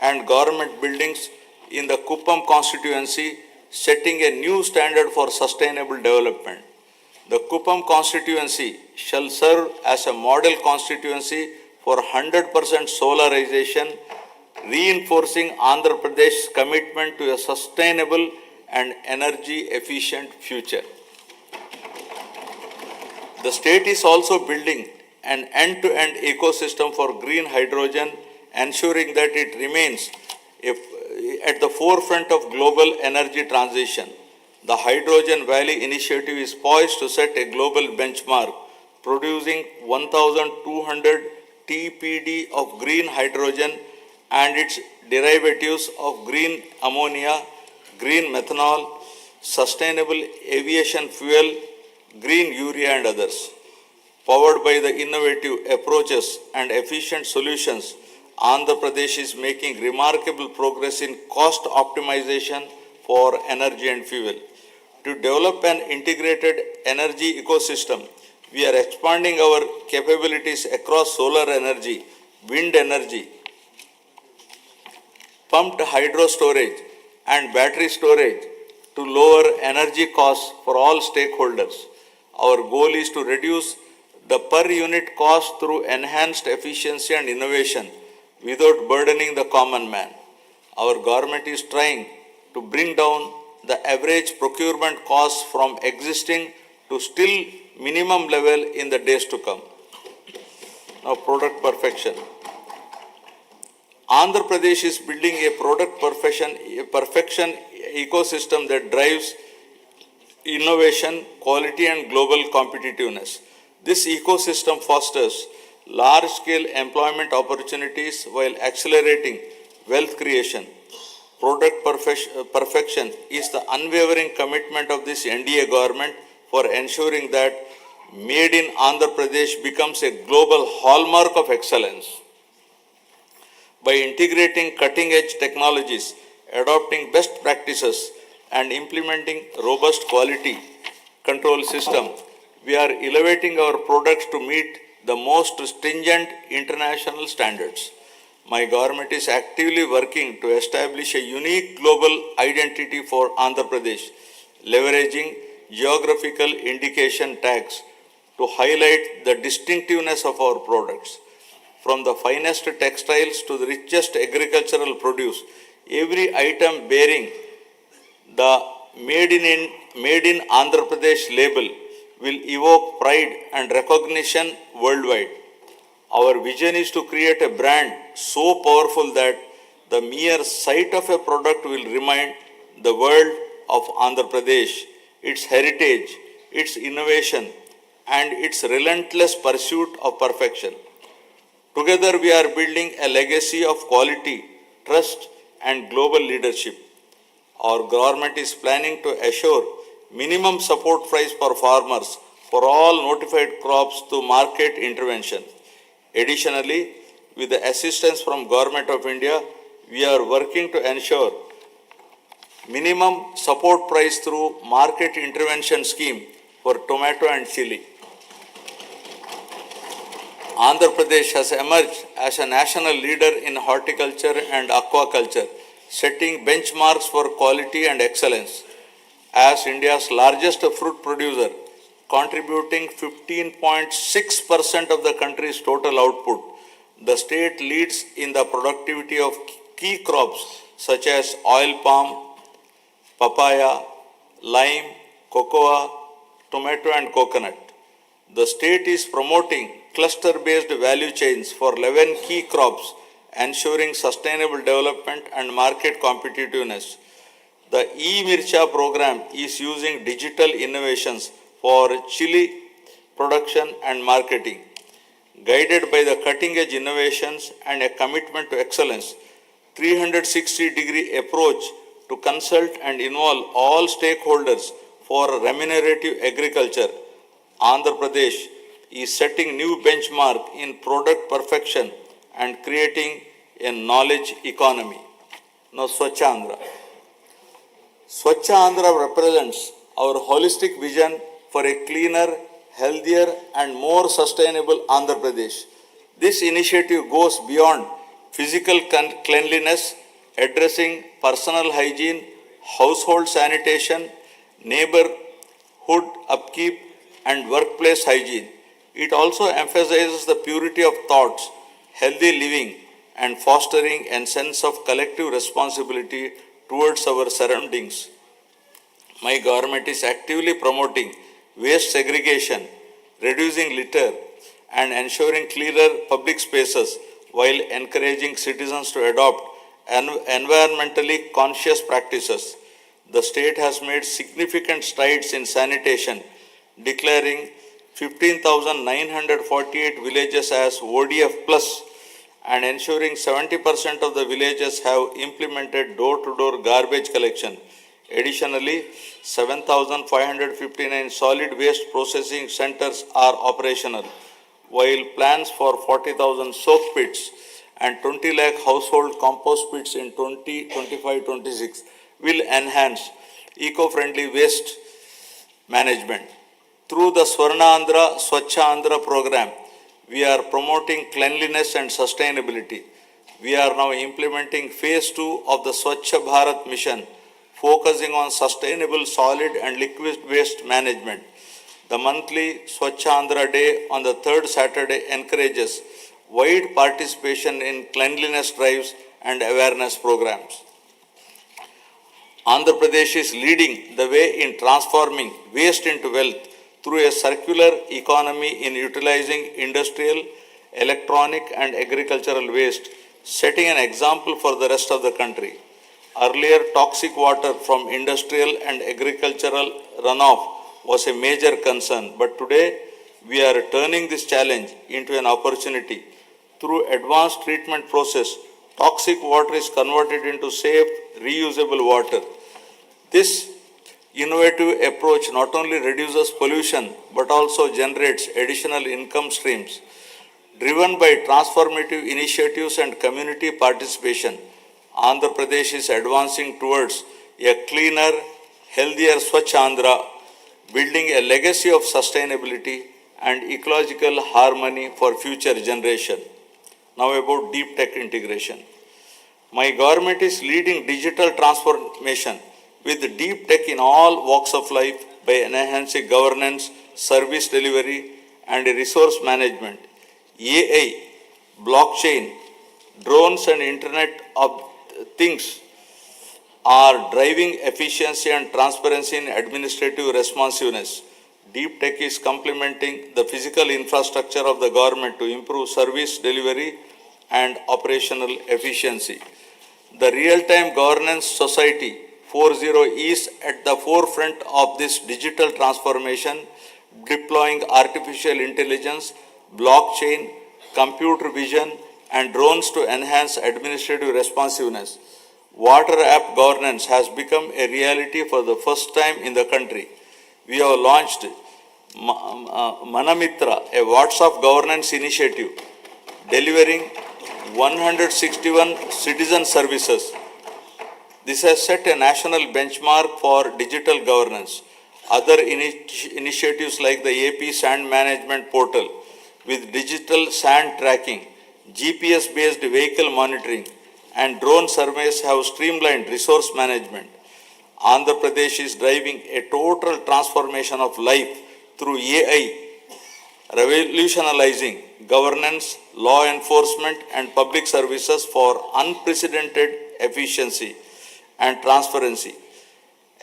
and government buildings in the Kuppam constituency, setting a new standard for sustainable development. The Kuppam constituency shall serve as a model constituency for 100% solarization, reinforcing Andhra Pradesh's commitment to a sustainable and energy efficient future. The state is also building an end-to-end ecosystem for green hydrogen, ensuring that it remains at the forefront of global energy transition. The Hydrogen Valley initiative is poised to set a global benchmark, producing 1,200 TPD of green hydrogen and its derivatives of green ammonia, green methanol, sustainable aviation fuel, green urea and others. Powered by the innovative approaches and efficient solutions, Andhra Pradesh is making remarkable progress in cost optimization for energy and fuel. To develop an integrated energy ecosystem, we are expanding our capabilities across solar energy, wind energy, pumped hydro storage, and battery storage to lower energy costs for all stakeholders. Our goal is to reduce the per unit cost through enhanced efficiency and innovation without burdening the common man. Our government is trying to bring down the average procurement costs from existing to still minimum level in the days to come. Now, product perfection. Andhra Pradesh is building a product perfection ecosystem that drives innovation, quality and global competitiveness. This ecosystem fosters large-scale employment opportunities while accelerating wealth creation. Product perfection is the unwavering commitment of this NDA government for ensuring that Made in Andhra Pradesh becomes a global hallmark of excellence. By integrating cutting-edge technologies, adopting best practices, and implementing robust quality control system, we are elevating our products to meet the most stringent international standards. My government is actively working to establish a unique global identity for Andhra Pradesh, leveraging geographical indication tags to highlight the distinctiveness of our products. from the finest textiles to the richest agricultural produce. Every item bearing the Made in Andhra Pradesh label will evoke pride and recognition worldwide. Our vision is to create a brand so powerful that the mere sight of a product will remind the world of Andhra Pradesh, its heritage, its innovation, and its relentless pursuit of perfection. Together, we are building a legacy of quality, trust, and global leadership. Our government is planning to assure minimum support price for farmers for all notified crops through market intervention. Additionally, with the assistance from Government of India, we are working to ensure minimum support price through market intervention scheme for tomato and chili. Andhra Pradesh has emerged as a national leader in horticulture and aquaculture, setting benchmarks for quality and excellence. As India's largest fruit producer, contributing 15.6% of the country's total output, the state leads in the productivity of key crops such as oil palm, papaya, lime, cocoa, tomato and coconut. The state is promoting cluster-based value chains for 11 key crops, ensuring sustainable development and market competitiveness. The e-Mircha program is using digital innovations for chili production and marketing. Guided by the cutting-edge innovations and a commitment to excellence, 360-degree approach to consult and involve all stakeholders for remunerative agriculture, Andhra Pradesh is setting new benchmark in product perfection and creating a knowledge economy. Now, Swachh Andhra. Swachh Andhra represents our holistic vision for a cleaner, healthier and more sustainable Andhra Pradesh. This initiative goes beyond physical cleanliness, addressing personal hygiene, household sanitation, neighborhood upkeep and workplace hygiene. It also emphasizes the purity of thoughts, healthy living, and fostering a sense of collective responsibility towards our surroundings. My government is actively promoting waste segregation, reducing litter, and ensuring cleaner public spaces while encouraging citizens to adopt environmentally conscious practices. The state has made significant strides in sanitation, declaring 15,948 villages as ODF plus and ensuring 70% of the villages have implemented door-to-door garbage collection. Additionally, 7,559 solid waste processing centers are operational, while plans for 40,000 soak pits and 20 lakh household compost pits in 2025-26 will enhance eco-friendly waste management. Through the Swarna Andhra, Swachh Andhra program, we are promoting cleanliness and sustainability. We are now implementing phase 2 of the Swachh Bharat mission, focusing on sustainable solid and liquid waste management. The monthly Swachh Andhra Day on the third Saturday encourages wide participation in cleanliness drives and awareness programs. Andhra Pradesh is leading the way in transforming waste into wealth through a circular economy in utilizing industrial, electronic and agricultural waste, setting an example for the rest of the country. Earlier, toxic water from industrial and agricultural runoff was a major concern, but today we are turning this challenge into an opportunity. Through advanced treatment process, toxic water is converted into safe, reusable water. This innovative approach not only reduces pollution but also generates additional income streams. Driven by transformative initiatives and community participation, Andhra Pradesh is advancing towards a cleaner, healthier Swachh Andhra, building a legacy of sustainability and ecological harmony for future generation. Now about deep tech integration. My government is leading digital transformation with deep tech in all walks of life by enhancing governance, service delivery, and resource management. AI, blockchain, drones and Internet of Things are driving efficiency and transparency in administrative responsiveness. Deep tech is complementing the physical infrastructure of the government to improve service delivery and operational efficiency. The Real-Time Governance Society 4.0 is at the forefront of this digital transformation, deploying artificial intelligence, blockchain, computer vision, and drones to enhance administrative responsiveness. Water app governance has become a reality for the first time in the country. We have launched Manamitra, a WhatsApp governance initiative, delivering 161 citizen services. This has set a national benchmark for digital governance. Other initiatives like the AP Sand Management Portal with digital sand tracking, GPS-based vehicle monitoring, and drone surveys have streamlined resource management. Andhra Pradesh is driving a total transformation of life through AI, revolutionizing governance, law enforcement, and public services for unprecedented efficiency and transparency.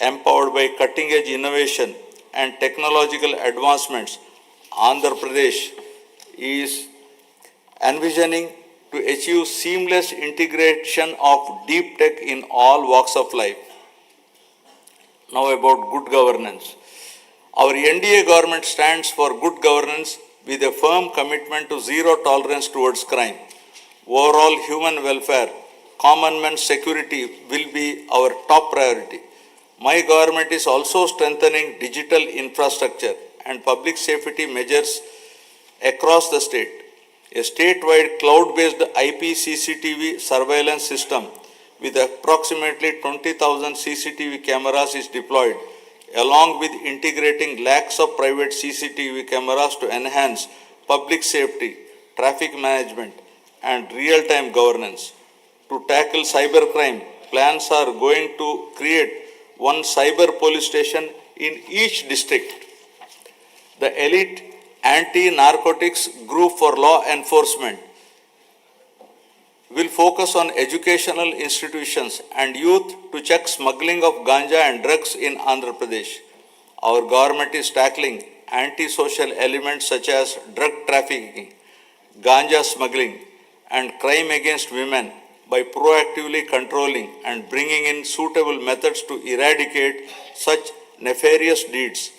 Empowered by cutting-edge innovation and technological advancements, Andhra Pradesh is envisioning to achieve seamless integration of deep tech in all walks of life. Now about good governance. Our NDA government stands for good governance with a firm commitment to zero tolerance towards crime. Overall human welfare, common man's security will be our top priority. My government is also strengthening digital infrastructure and public safety measures across the state. A statewide cloud-based IP CCTV surveillance system with approximately 20,000 CCTV cameras is deployed, along with integrating lakhs of private CCTV cameras to enhance public safety, traffic management, and real-time governance. To tackle cybercrime, plans are going to create one cyber police station in each district. The elite anti-narcotics group for law enforcement will focus on educational institutions and youth to check smuggling of ganja and drugs in Andhra Pradesh. Our government is tackling anti-social elements such as drug trafficking, ganja smuggling, and crime against women by proactively controlling and bringing in suitable methods to eradicate such nefarious deeds.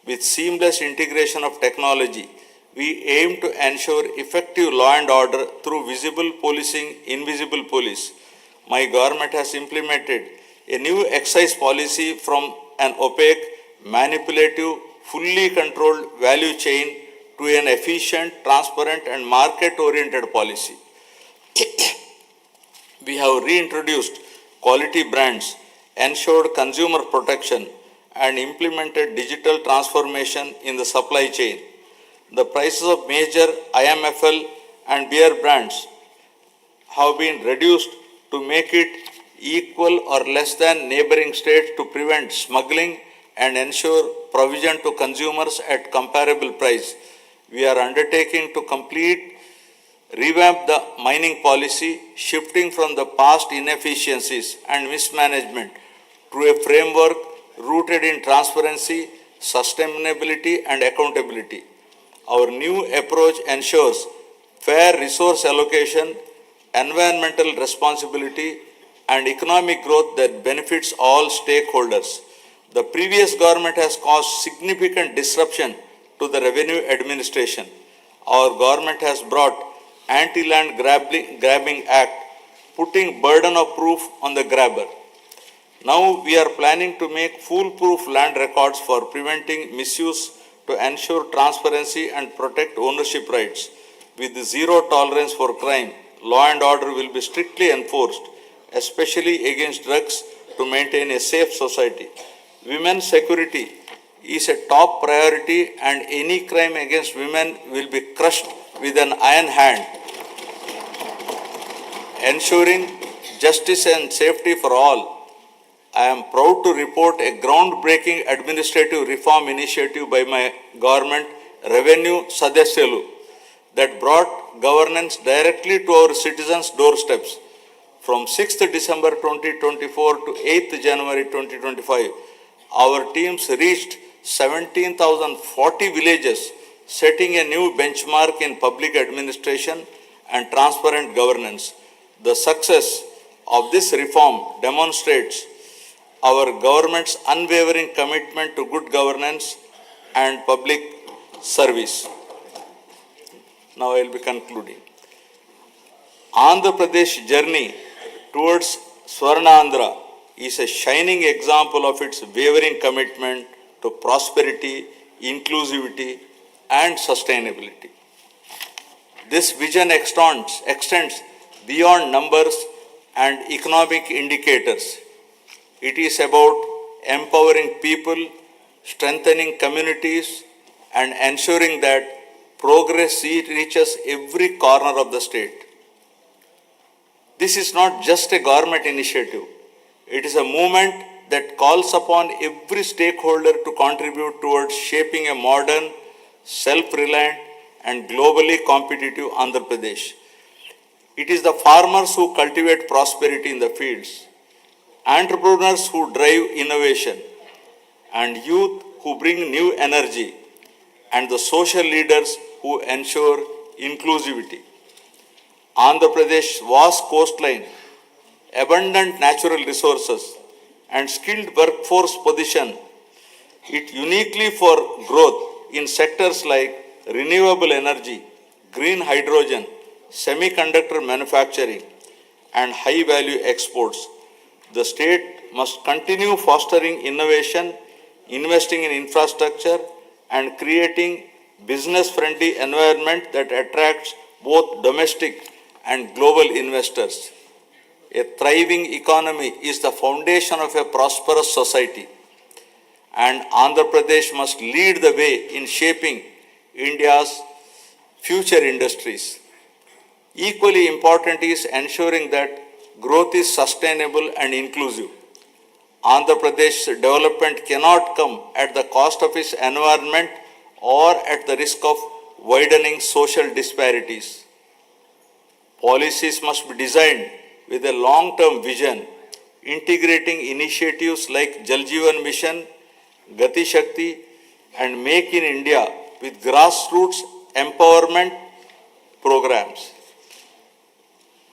With seamless integration of technology, we aim to ensure effective law and order through visible policing, invisible police. My government has implemented a new excise policy from an opaque, manipulative, fully controlled value chain to an efficient, transparent, and market-oriented policy. We have reintroduced quality brands, ensured consumer protection, and implemented digital transformation in the supply chain. The prices of major IMFL and beer brands have been reduced to make it equal or less than neighboring states to prevent smuggling and ensure provision to consumers at comparable price. We are undertaking to revamp the mining policy, shifting from the past inefficiencies and mismanagement to a framework rooted in transparency, sustainability, and accountability. Our new approach ensures fair resource allocation, environmental responsibility, and economic growth that benefits all stakeholders. The previous government has caused significant disruption to the revenue administration. Our government has brought Anti-Land Grabbing Act, putting burden of proof on the grabber. Now we are planning to make foolproof land records for preventing misuse to ensure transparency and protect ownership rights. With zero tolerance for crime, law and order will be strictly enforced, especially against drugs, to maintain a safe society. Women's security is a top priority, and any crime against women will be crushed with an iron hand, ensuring justice and safety for all. I am proud to report a groundbreaking administrative reform initiative by my government, Revenue Sadasyalu, that brought governance directly to our citizens' doorsteps. From 6th December 2024 to 8th January 2025, our teams reached 17,040 villages, setting a new benchmark in public administration and transparent governance. The success of this reform demonstrates our government's unwavering commitment to good governance and public service. Now I will be concluding. Andhra Pradesh journey towards Swarnandhra is a shining example of its wavering commitment to prosperity, inclusivity, and sustainability. This vision extends beyond numbers and economic indicators. It is about empowering people, strengthening communities, and ensuring that progress reaches every corner of the state. This is not just a government initiative. It is a movement that calls upon every stakeholder to contribute towards shaping a modern, self-reliant, and globally competitive Andhra Pradesh. It is the farmers who cultivate prosperity in the fields, entrepreneurs who drive innovation, and youth who bring new energy, and the social leaders who ensure inclusivity. Andhra Pradesh's vast coastline, abundant natural resources, and skilled workforce position it uniquely for growth in sectors like renewable energy, green hydrogen, semiconductor manufacturing, and high-value exports. The state must continue fostering innovation, investing in infrastructure, and creating business-friendly environment that attracts both domestic and global investors. A thriving economy is the foundation of a prosperous society, and Andhra Pradesh must lead the way in shaping India's future industries. Equally important is ensuring that growth is sustainable and inclusive. Andhra Pradesh's development cannot come at the cost of its environment or at the risk of widening social disparities. Policies must be designed with a long-term vision, integrating initiatives like Jal Jeevan Mission, Gati Shakti, and Make in India with grassroots empowerment programs.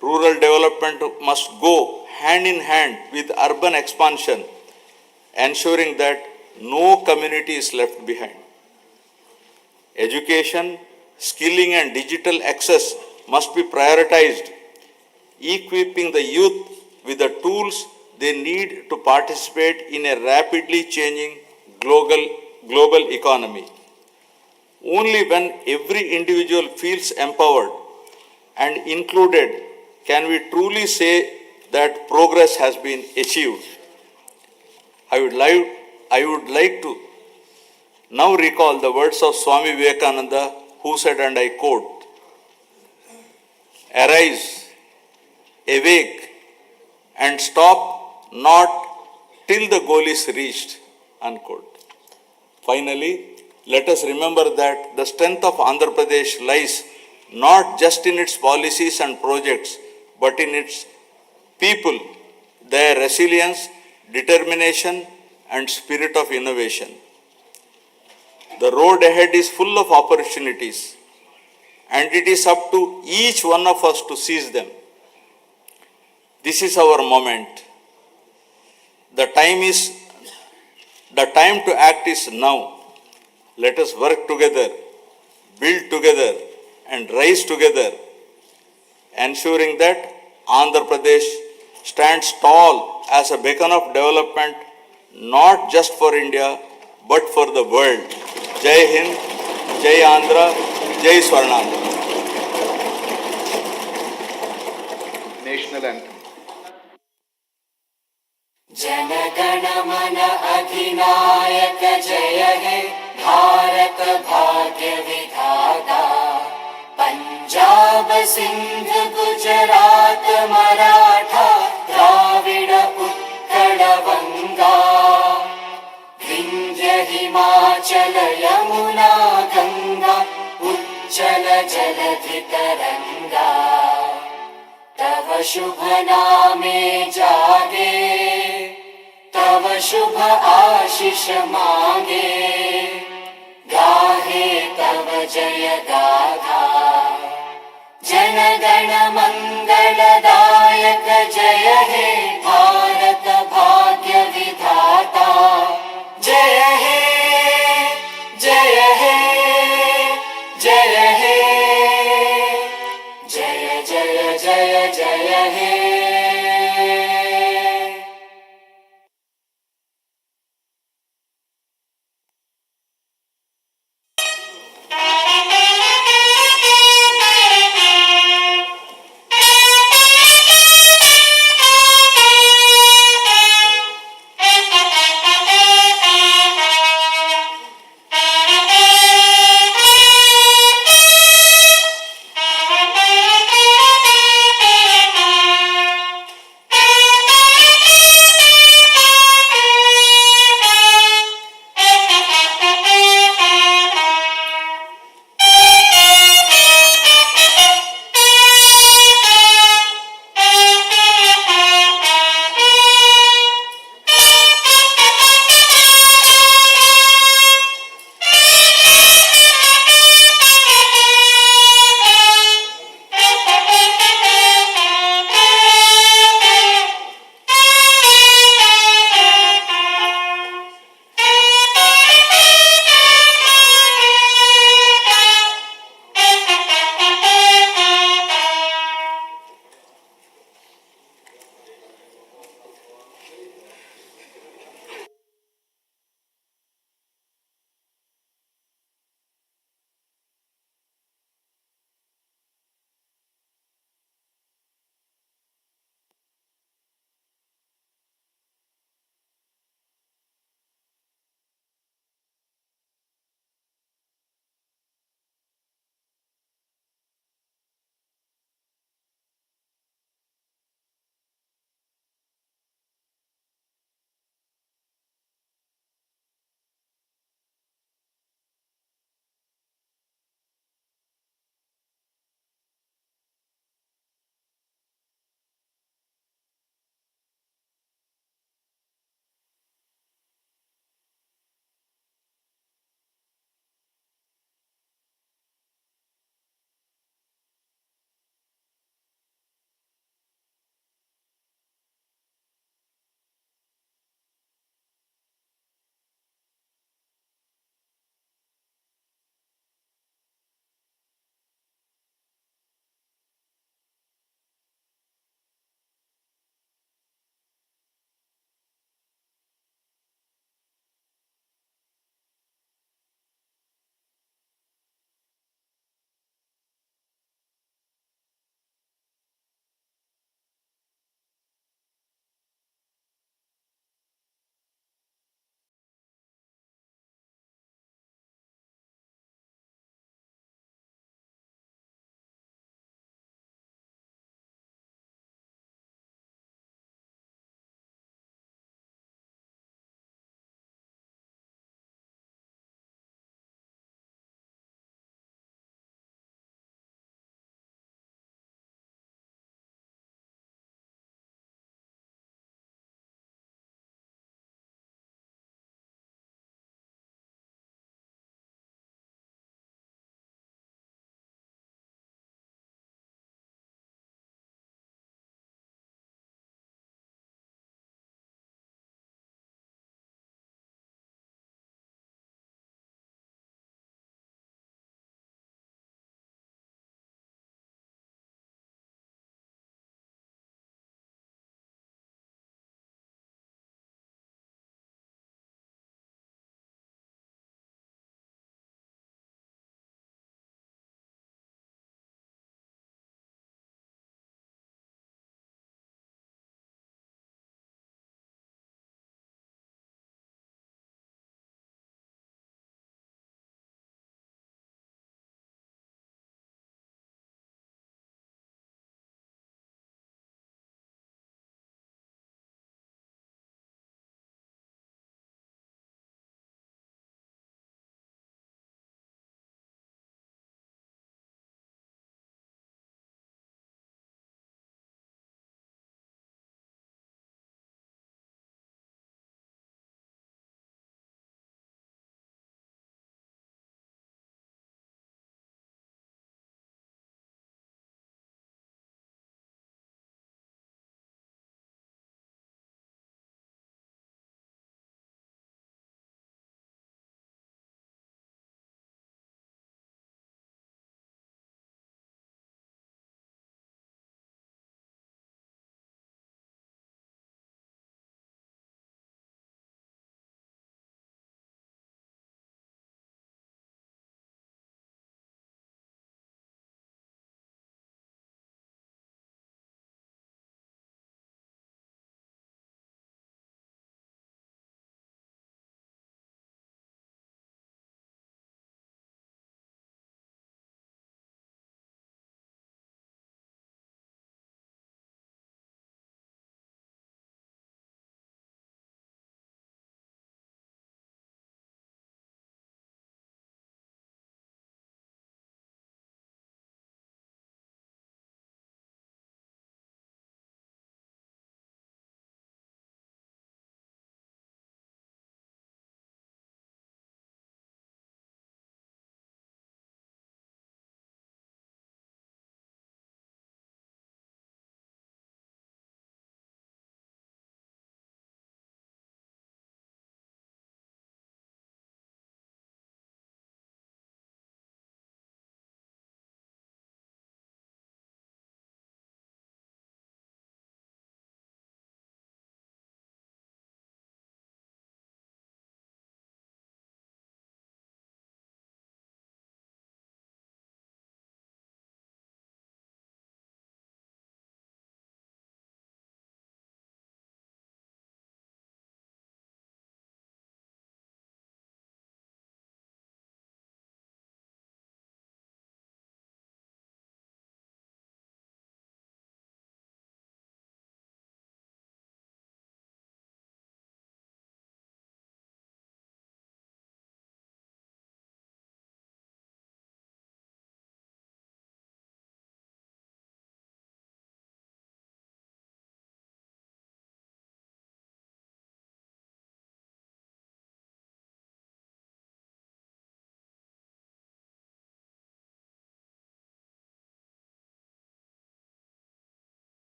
Rural development must go hand in hand with urban expansion, ensuring that no community is left behind. Education, skilling, and digital access must be prioritized, equipping the youth with the tools they need to participate in a rapidly changing global economy. Only when every individual feels empowered and included can we truly say that progress has been achieved. I would like to now recall the words of Swami Vivekananda, who said, and I quote, "Arise, awake, and stop not till the goal is reached," unquote. Finally, let us remember that the strength of Andhra Pradesh lies not just in its policies and projects, but in its people, their resilience, determination, and spirit of innovation. The road ahead is full of opportunities, and it is up to each one of us to seize them. This is our moment. The time to act is now. Let us work together, build together, and rise together, ensuring that Andhra Pradesh stands tall as a beacon of development, not just for India, but for the world. Jai Hind, Jai Andhra, Jai Swarnandhra. National anthem. Jana Gana मन अधिनायक जय हे भारत भाग्य विधाता। पंजाब सिंध गुजरात मराठा द्राविड उत्कल बंगा। विंध्य हिमाचल यमुना गंगा चञ्चल जलधितरङ्गा तव शुभ नामे जागे तव शुभ आशीष मांगे गाहे तव जय गाथा जनगण मंगलदायक जय हे भारत भाग्य विधाता जय हे जय हे जय हे जय जय जय जय हे